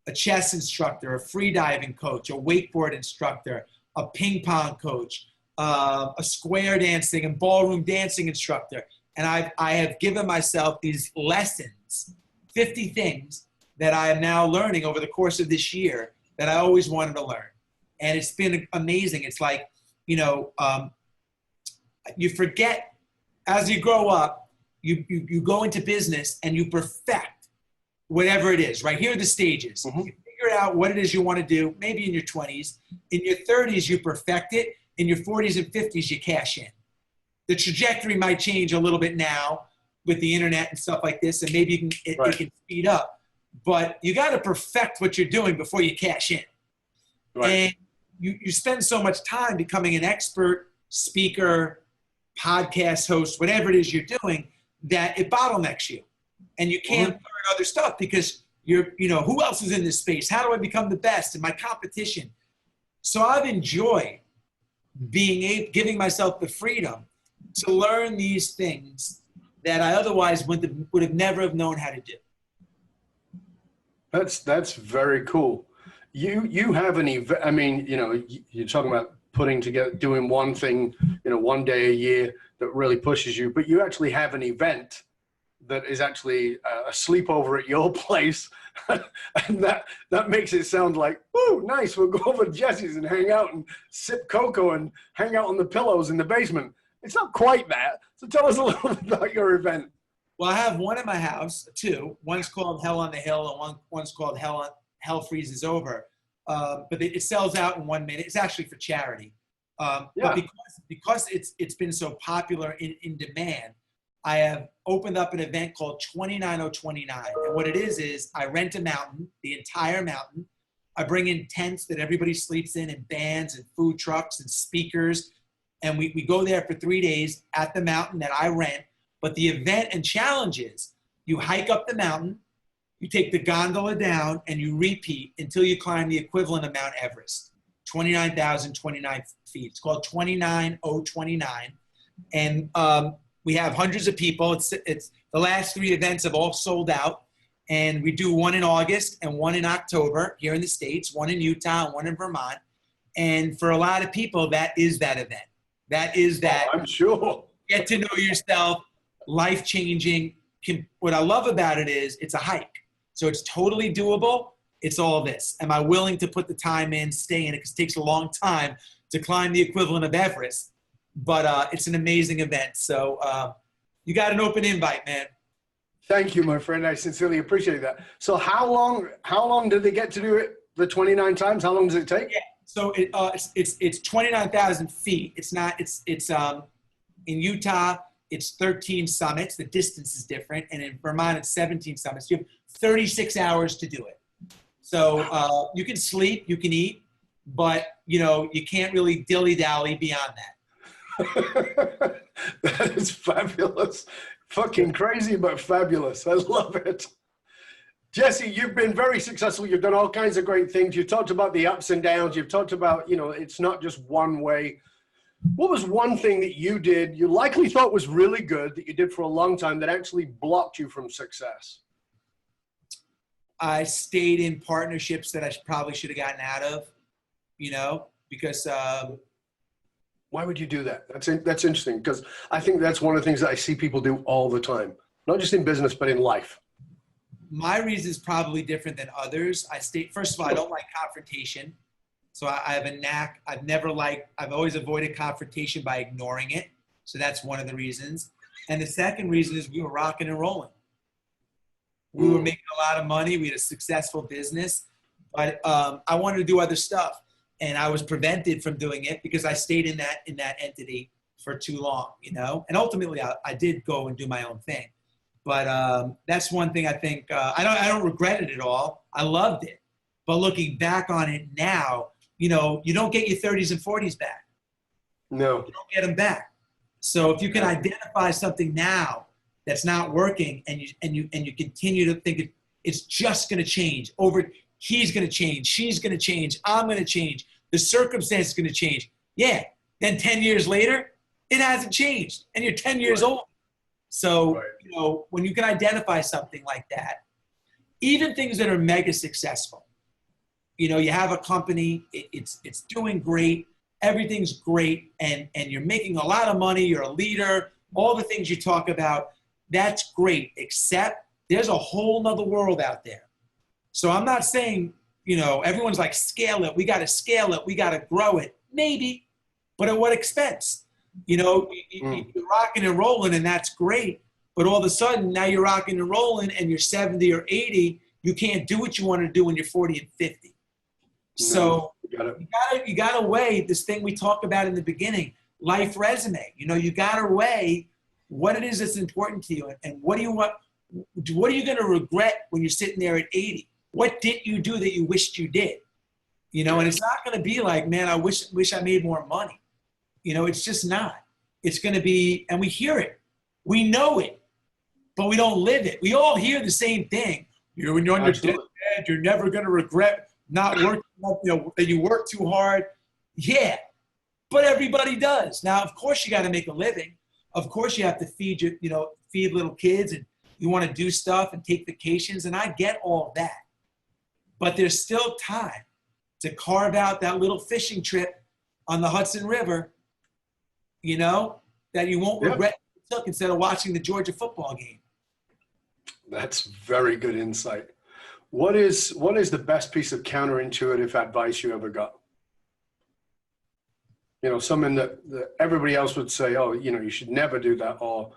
a chess instructor, a free diving coach, a wakeboard instructor, a ping pong coach, a square dancing and ballroom dancing instructor. And I have given myself these lessons, 50 things that I am now learning over the course of this year that I always wanted to learn. And it's been amazing. It's like, you forget as you grow up, you go into business and you perfect whatever it is, right? Here are the stages. Mm-hmm. You figure out what it is you want to do, maybe in your 20s. In your 30s, you perfect it. In your 40s and 50s, you cash in. The trajectory might change a little bit now with the internet and stuff like this, and maybe it can speed up. But you got to perfect what you're doing before you cash in. Right. And you spend so much time becoming an expert speaker, podcast host, whatever it is you're doing, that it bottlenecks you. And you can't learn other stuff because who else is in this space? How do I become the best in my competition? So I've enjoyed giving myself the freedom to learn these things that I otherwise would have never have known how to do. That's very cool. You have an event. I mean, you're talking about putting together, doing one thing, one day a year that really pushes you, but you actually have an event that is actually a sleepover at your place. And that makes it sound like, oh, nice. We'll go over to Jesse's and hang out and sip cocoa and hang out on the pillows in the basement. It's not quite that. So tell us a little bit about your event. Well, I have one at my house, two. One's called Hell on the Hill, and one's called Hell Freezes Over. But it sells out in 1 minute. It's actually for charity. But because it's been so popular in demand, I have opened up an event called 29029. And what it is I rent a mountain, the entire mountain. I bring in tents that everybody sleeps in, and bands and food trucks and speakers. And we go there for 3 days at the mountain that I rent. But the event and challenge is you hike up the mountain, you take the gondola down, and you repeat until you climb the equivalent of Mount Everest, 29,029 feet. It's called 29029. And we have hundreds of people. It's the last 3 events have all sold out. And we do one in August and one in October here in the States, one in Utah and one in Vermont. And for a lot of people, that is that event. That is that. Oh, I'm sure. Get to know yourself, life-changing. What I love about it is it's a hike. So it's totally doable. It's all this. Am I willing to put the time in, stay in it? Because it takes a long time to climb the equivalent of Everest. But it's an amazing event. So you got an open invite, man. Thank you, my friend. I sincerely appreciate that. So how long did they get to do it? The 29 times? How long does it take? Yeah. So it's 29,000 feet. It's in Utah, it's 13 summits. The distance is different. And in Vermont, it's 17 summits. You have 36 hours to do it. So you can sleep, you can eat, but you can't really dilly-dally beyond that. That is fabulous. Fucking crazy, but fabulous. I love it. Jesse, you've been very successful. You've done all kinds of great things. You've talked about the ups and downs. You've talked about, it's not just one way. What was one thing that you did, you likely thought was really good, that you did for a long time, that actually blocked you from success? I stayed in partnerships that I probably should have gotten out of, because why would you do that? That's interesting, because I think that's one of the things that I see people do all the time, not just in business, but in life. My reason is probably different than others. First of all, I don't like confrontation. So I have a knack. I've always avoided confrontation by ignoring it. So that's one of the reasons. And the second reason is we were rocking and rolling. We were making a lot of money. We had a successful business, but I wanted to do other stuff. And I was prevented from doing it because I stayed in that entity for too long, and ultimately I did go and do my own thing. But that's one thing I think, I don't regret it at all. I loved it. But looking back on it now, you don't get your 30s and 40s back. No. You don't get them back. So if you can identify something now that's not working and you continue to think it's just going to change he's going to change, she's going to change, I'm going to change, the circumstance is going to change. Yeah. Then 10 years later, it hasn't changed and you're 10 years old. So, when you can identify something like that, even things that are mega successful, you have a company, it's doing great, everything's great, and you're making a lot of money, you're a leader, all the things you talk about, that's great, except there's a whole nother world out there. So I'm not saying, everyone's like, scale it, we got to scale it, we got to grow it. Maybe, but at what expense? You're rocking and rolling, and that's great. But all of a sudden, now you're rocking and rolling, and you're 70 or 80. You can't do what you want to do when you're 40 and 50. So you got to weigh this thing we talked about in the beginning, life resume. You got to weigh what it is that's important to you, and what do you want? What are you going to regret when you're sitting there at 80? What didn't you do that you wished you did? And it's not going to be like, man, I wish I made more money. It's just not. It's going to be, and we hear it, we know it, but we don't live it. We all hear the same thing. When you're on your deathbed, you're never going to regret not working, that you work too hard. Yeah, but everybody does. Now, of course, you got to make a living. Of course, you have to feed feed little kids, and you want to do stuff and take vacations, and I get all that. But there's still time to carve out that little fishing trip on the Hudson River, that you won't regret you took instead of watching the Georgia football game. That's very good insight. What is the best piece of counterintuitive advice you ever got? Something that everybody else would say, oh, you should never do that, or,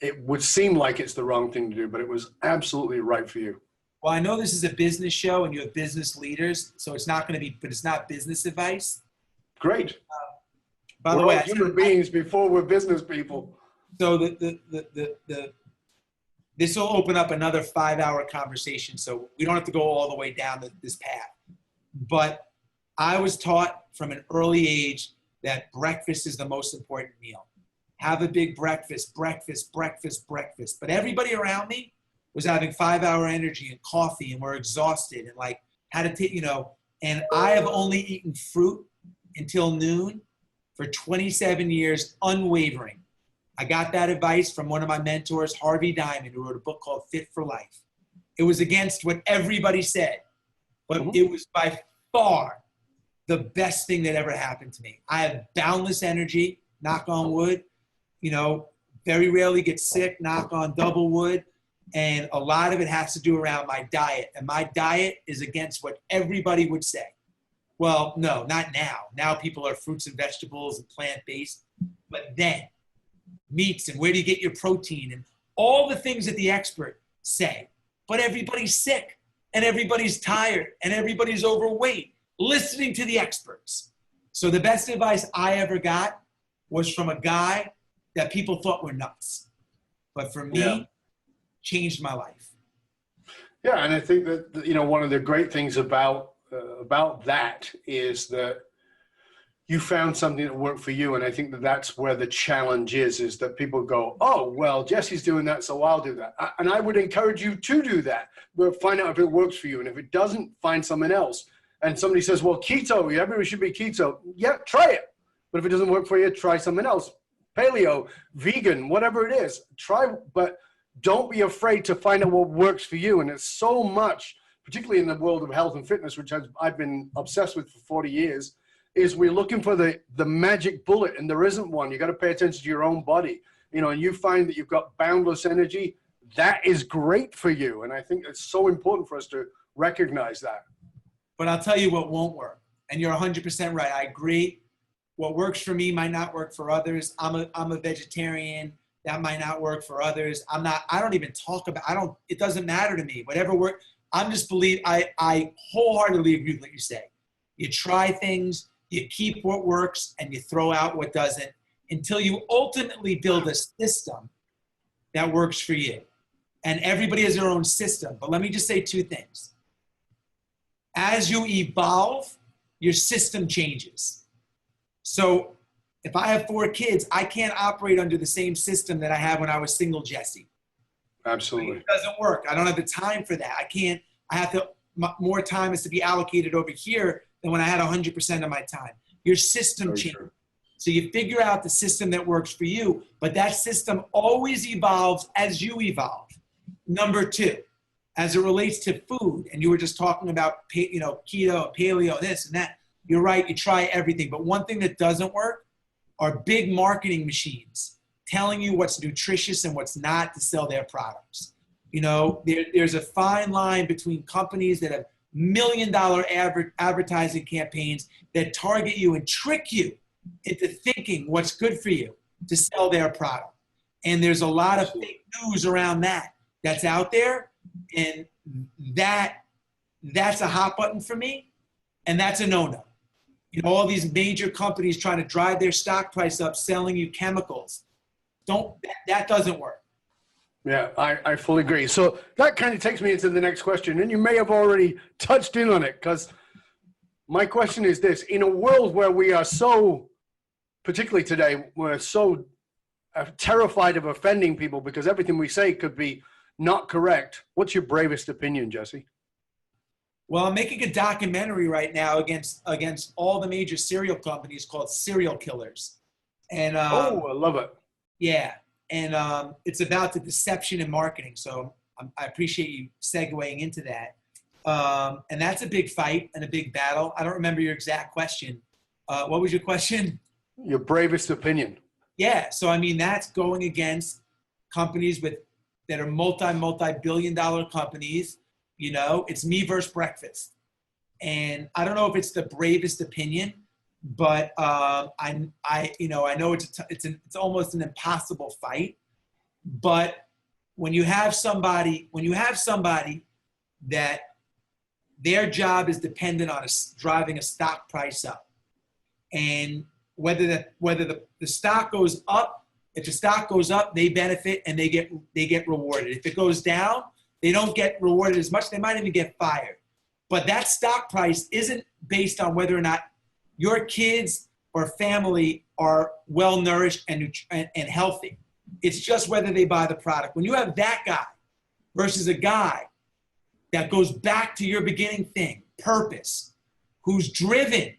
it would seem like it's the wrong thing to do, but it was absolutely right for you. Well, I know this is a business show and you have business leaders, so it's not going to be, but it's not business advice. Great. By the way, human beings before we're business people. So this will open up another 5-hour conversation, so we don't have to go all the way down this path. But I was taught from an early age that breakfast is the most important meal. Have a big breakfast, breakfast, breakfast, breakfast. But everybody around me was having 5-hour energy and coffee, and we're exhausted and like had to take, and I have only eaten fruit until noon for 27 years, unwavering. I got that advice from one of my mentors, Harvey Diamond, who wrote a book called Fit for Life. It was against what everybody said, but it was by far the best thing that ever happened to me. I have boundless energy, knock on wood, very rarely get sick, knock on double wood. And a lot of it has to do around my diet. And my diet is against what everybody would say. Well, no, not now. Now people are fruits and vegetables and plant-based. But then, meats and where do you get your protein and all the things that the expert say. But everybody's sick and everybody's tired and everybody's overweight, listening to the experts. So the best advice I ever got was from a guy that people thought were nuts. But for me, changed my life. Yeah, and I think that one of the great things about that is that you found something that worked for you, and I think that that's where the challenge is that people go, oh, well, Jesse's doing that, so I'll do that. And I would encourage you to do that, but find out if it works for you, and if it doesn't, find someone else. And somebody says, well, keto, everybody should be keto. Yeah, try it. But if it doesn't work for you, try something else. Paleo, vegan, whatever it is, try, but don't be afraid to find out what works for you. And it's so much, particularly in the world of health and fitness, which I've been obsessed with for 40 years, is we're looking for the magic bullet, and there isn't one. You got to pay attention to your own body, and you find that you've got boundless energy. That is great for you. And I think it's so important for us to recognize that. But I'll tell you what won't work. And you're 100% right. I agree. What works for me might not work for others. I'm a vegetarian. That might not work for others. I don't even talk about, it doesn't matter to me. Whatever works, I wholeheartedly agree with what you say. You try things, you keep what works, and you throw out what doesn't until you ultimately build a system that works for you. And everybody has their own system. But let me just say two things. As you evolve, your system changes. So if I have 4 kids, I can't operate under the same system that I had when I was single Jesse. Absolutely. It doesn't work. I don't have the time for that. I have to, more time is to be allocated over here than when I had 100% of my time. Your system changes. True. So you figure out the system that works for you, but that system always evolves as you evolve. Number 2, as it relates to food, and you were just talking about, keto, paleo, this and that. You're right, you try everything. But one thing that doesn't work are big marketing machines telling you what's nutritious and what's not to sell their products. There's a fine line between companies that have $1 million advertising campaigns that target you and trick you into thinking what's good for you to sell their product. And there's a lot of fake news around that's out there. And that's a hot button for me. And that's a no-no. All these major companies trying to drive their stock price up, selling you chemicals. That doesn't work. Yeah, I fully agree. So that kind of takes me into the next question, and you may have already touched in on it, because my question is this: in a world where we are so, particularly today, we're so terrified of offending people because everything we say could be not correct. What's your bravest opinion, Jesse? Well, I'm making a documentary right now against all the major cereal companies called Serial Killers. And I love it. yeah, and it's about the deception in marketing. So I appreciate you segueing into that. And that's a big fight and a big battle. I don't remember your exact question. What was your question? Your bravest opinion. Yeah, so I mean, that's going against companies that are multi-billion-dollar companies. You know, it's me versus breakfast. And I don't know if it's the bravest opinion, but I know it's almost an impossible fight. But when you have somebody that their job is dependent on driving a stock price up, and whether the stock goes up, if the stock goes up, they benefit and they get rewarded. If it goes down, they don't get rewarded as much. They might even get fired. But that stock price isn't based on whether or not your kids or family are well nourished and healthy. It's just whether they buy the product. When you have that guy versus a guy that goes back to your beginning thing, purpose, who's driven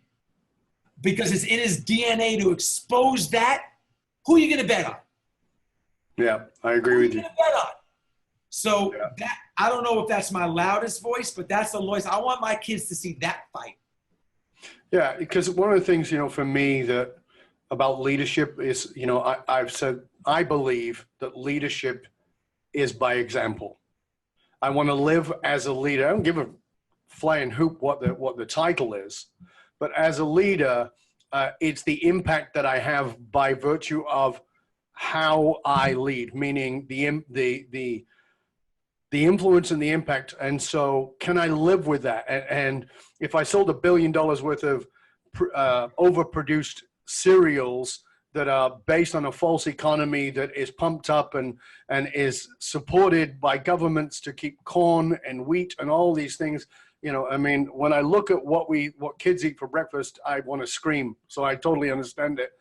because it's in his DNA to expose that, who are you going to bet on? Yeah, I agree with you. Who are you going to bet on? So that, I don't know if that's my loudest voice, but that's the voice. I want my kids to see that fight. Yeah, because one of the things, for me that about leadership is, I've said, I believe that leadership is by example. I want to live as a leader. I don't give a flying hoop what the title is, but as a leader, it's the impact that I have by virtue of how I lead, meaning the influence and the impact. And so can I live with that? And if I sold $1 billion worth of overproduced cereals that are based on a false economy that is pumped up and is supported by governments to keep corn and wheat and all these things, when I look at what kids eat for breakfast, I want to scream. So I totally understand it.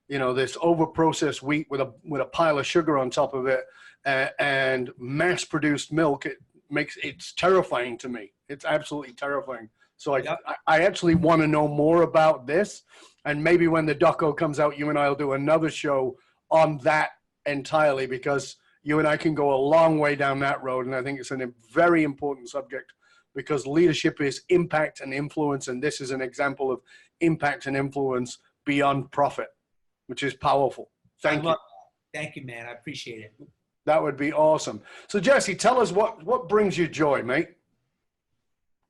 This over-processed wheat with a pile of sugar on top of it, and mass-produced milk, it's terrifying to me. It's absolutely terrifying. So I actually want to know more about this, and maybe when the doco comes out, you and I will do another show on that entirely, because you and I can go a long way down that road, and I think it's a very important subject, because leadership is impact and influence, and this is an example of impact and influence beyond profit, which is powerful. Thank you. Thank you, man. I appreciate it. That would be awesome. So, Jesse, tell us what brings you joy, mate?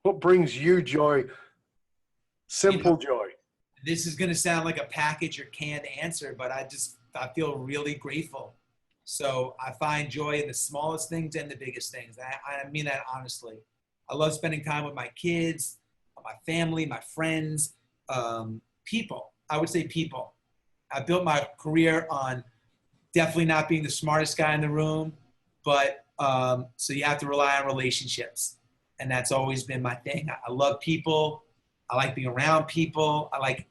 What brings you joy? Simple joy. This is going to sound like a package or canned answer, but I feel really grateful. So I find joy in the smallest things and the biggest things. I mean that honestly. I love spending time with my kids, my family, my friends, people. I would say people. I built my career on definitely not being the smartest guy in the room, but so you have to rely on relationships. And that's always been my thing. I love people. I like being around people. I like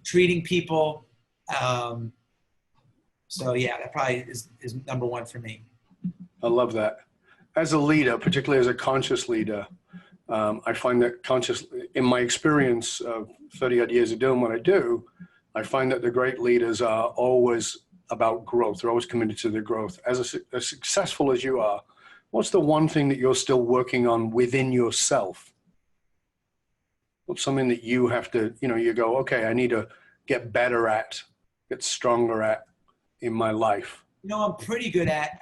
treating people. So yeah, that probably is number one for me. I love that. As a leader, particularly as a conscious leader, I find that in my experience of 30 odd years of doing what I do, I find that the great leaders are always about growth. They're always committed to their growth. As successful as you are, what's the one thing that you're still working on within yourself? What's something that you have to, you go, okay, I need to get better at, get stronger at in my life? I'm pretty good at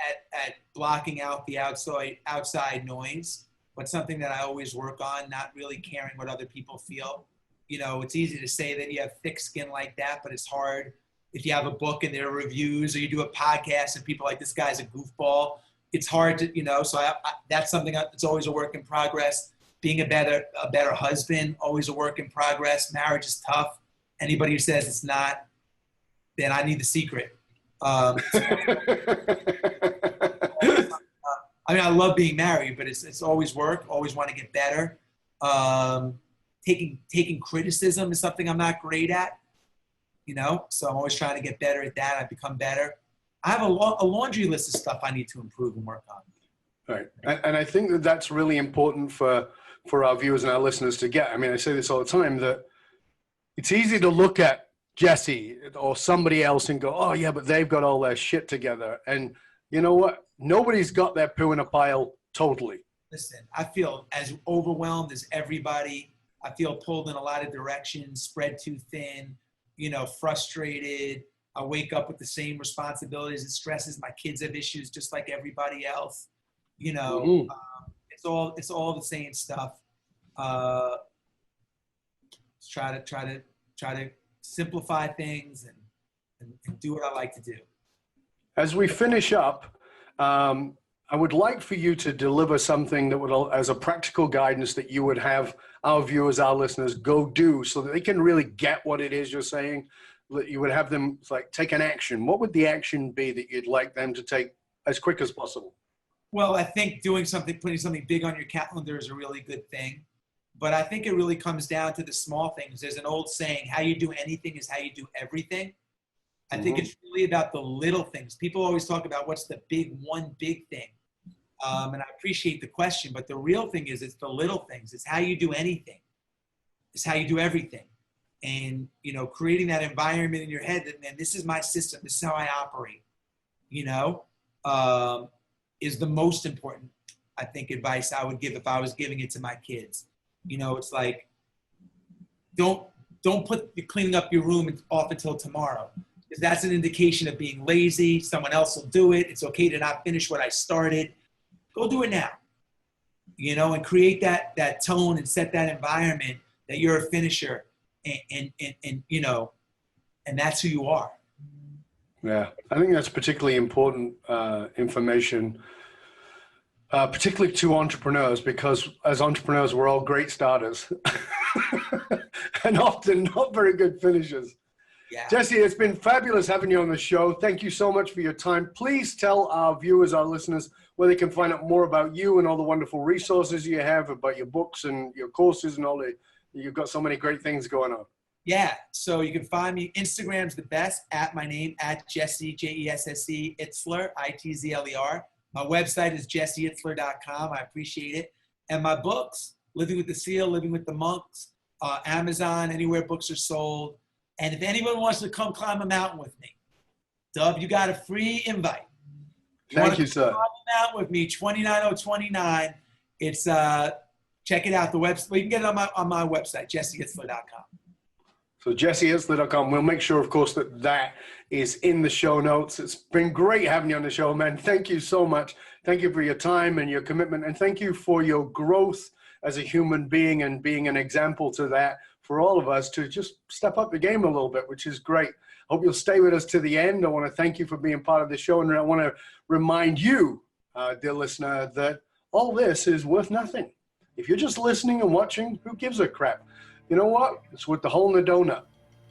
blocking out the outside noise, but something that I always work on, not really caring what other people feel. It's easy to say that you have thick skin like that, but it's hard if you have a book and there are reviews, or you do a podcast and people are like, this guy's a goofball. It's hard to, so that's something that's always a work in progress. Being a better husband, always a work in progress. Marriage is tough. Anybody who says it's not, then I need the secret. I mean, I love being married, but it's always work. Always want to get better. Taking criticism is something I'm not great at. So I'm always trying to get better at that. I've become better. I have a laundry list of stuff I need to improve and work on. Right, and I think that that's really important for our viewers and our listeners to get. I mean, I say this all the time, that it's easy to look at Jesse or somebody else and go, oh yeah, but they've got all their shit together. And you know what? Nobody's got their poo in a pile totally. Listen, I feel as overwhelmed as everybody. I feel pulled in a lot of directions, spread too thin, frustrated. I wake up with the same responsibilities and stresses. My kids have issues just like everybody else. Mm-hmm. It's all the same stuff. Try to simplify things and do what I like to do. As we finish up, I would like for you to deliver something that would, as a practical guidance, that you would have our viewers, our listeners go do so that they can really get what it is you're saying, that you would have them take an action. What would the action be that you'd like them to take as quick as possible? Well, I think putting something big on your calendar is a really good thing. But I think it really comes down to the small things. There's an old saying, how you do anything is how you do everything. I think it's really about the little things. People always talk about what's the one big thing. And I appreciate the question, but the real thing is it's the little things. It's how you do anything. It's how you do everything. And, creating that environment in your head that, man, this is my system. This is how I operate, is the most important, I think, advice I would give if I was giving it to my kids. It's like, don't put cleaning up your room off until tomorrow, because that's an indication of being lazy. Someone else will do it. It's okay to not finish what I started. Go do it now, and create that tone and set that environment that you're a finisher and that's who you are. Yeah, I think that's particularly important information, particularly to entrepreneurs, because as entrepreneurs, we're all great starters and often not very good finishers. Yeah. Jesse, it's been fabulous having you on the show. Thank you so much for your time. Please tell our viewers, our listeners, where they can find out more about you and all the wonderful resources you have, about your books and your courses and all the, you've got so many great things going on. Yeah, so you can find me. Instagram's the best, at my name, at Jesse, Jesse Itzler, Itzler. My website is jesseitzler.com. I appreciate it. And my books, Living with the Seal, Living with the Monks, Amazon, anywhere books are sold. And if anyone wants to come climb a mountain with me, Dub, you got a free invite. Thank you, sir. Climb a mountain with me, 29029. It's check it out. The website. Well, you can get it on my website, jesseitzler.com. So jesseitzler.com. We'll make sure, of course, that is in the show notes. It's been great having you on the show, man. Thank you so much. Thank you for your time and your commitment, and thank you for your growth as a human being and being an example to that for all of us to just step up the game a little bit, which is great. Hope you'll stay with us to the end. I want to thank you for being part of the show, and I want to remind you, dear listener, that all this is worth nothing. If you're just listening and watching, who gives a crap? You know what? It's with the hole in the donut.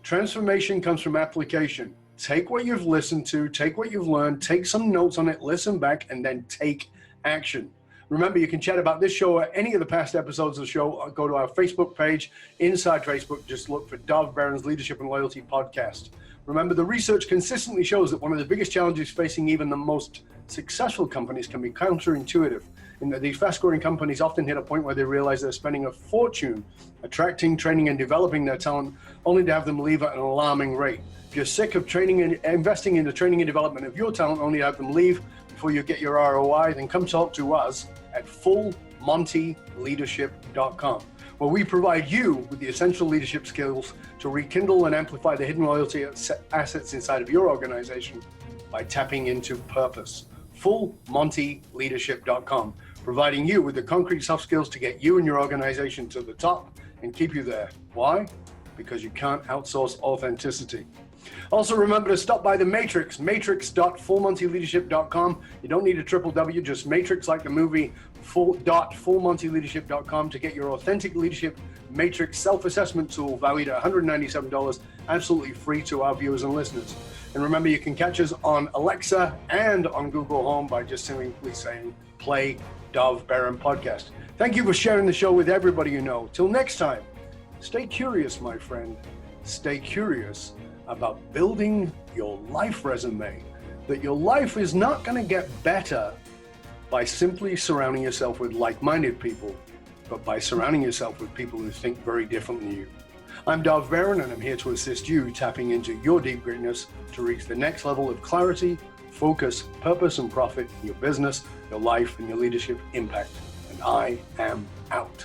Transformation comes from application. Take what you've listened to, take what you've learned, take some notes on it, listen back, and then take action. Remember, you can chat about this show or any of the past episodes of the show. Go to our Facebook page. Inside Facebook, just look for Dov Baron's Leadership and Loyalty Podcast. Remember, the research consistently shows that one of the biggest challenges facing even the most successful companies can be counterintuitive, in that these fast-growing companies often hit a point where they realize they're spending a fortune attracting, training, and developing their talent, only to have them leave at an alarming rate. If you're sick of training and investing in the training and development of your talent, only to have them leave before you get your ROI, then come talk to us at fullmontyleadership.com, where we provide you with the essential leadership skills to rekindle and amplify the hidden loyalty assets inside of your organization by tapping into purpose. fullmontyleadership.com, providing you with the concrete soft skills to get you and your organization to the top and keep you there. Why? Because you can't outsource authenticity. Also, remember to stop by the Matrix, matrix.fullmontyleadership.com. You don't need a www, just matrix like the movie, fullmontyleadership.com to get your authentic leadership matrix self-assessment tool valued at $197, absolutely free to our viewers and listeners. And remember, you can catch us on Alexa and on Google Home by just simply saying Play Dov Baron podcast. Thank you for sharing the show with everybody you know. Till next time, stay curious, my friend. Stay curious about building your life resume. That your life is not going to get better by simply surrounding yourself with like-minded people, but by surrounding yourself with people who think very differently than you. I'm Dov Baron, and I'm here to assist you tapping into your deep greatness to reach the next level of clarity, focus, purpose, and profit in your business, your life, and your leadership impact. And I am out.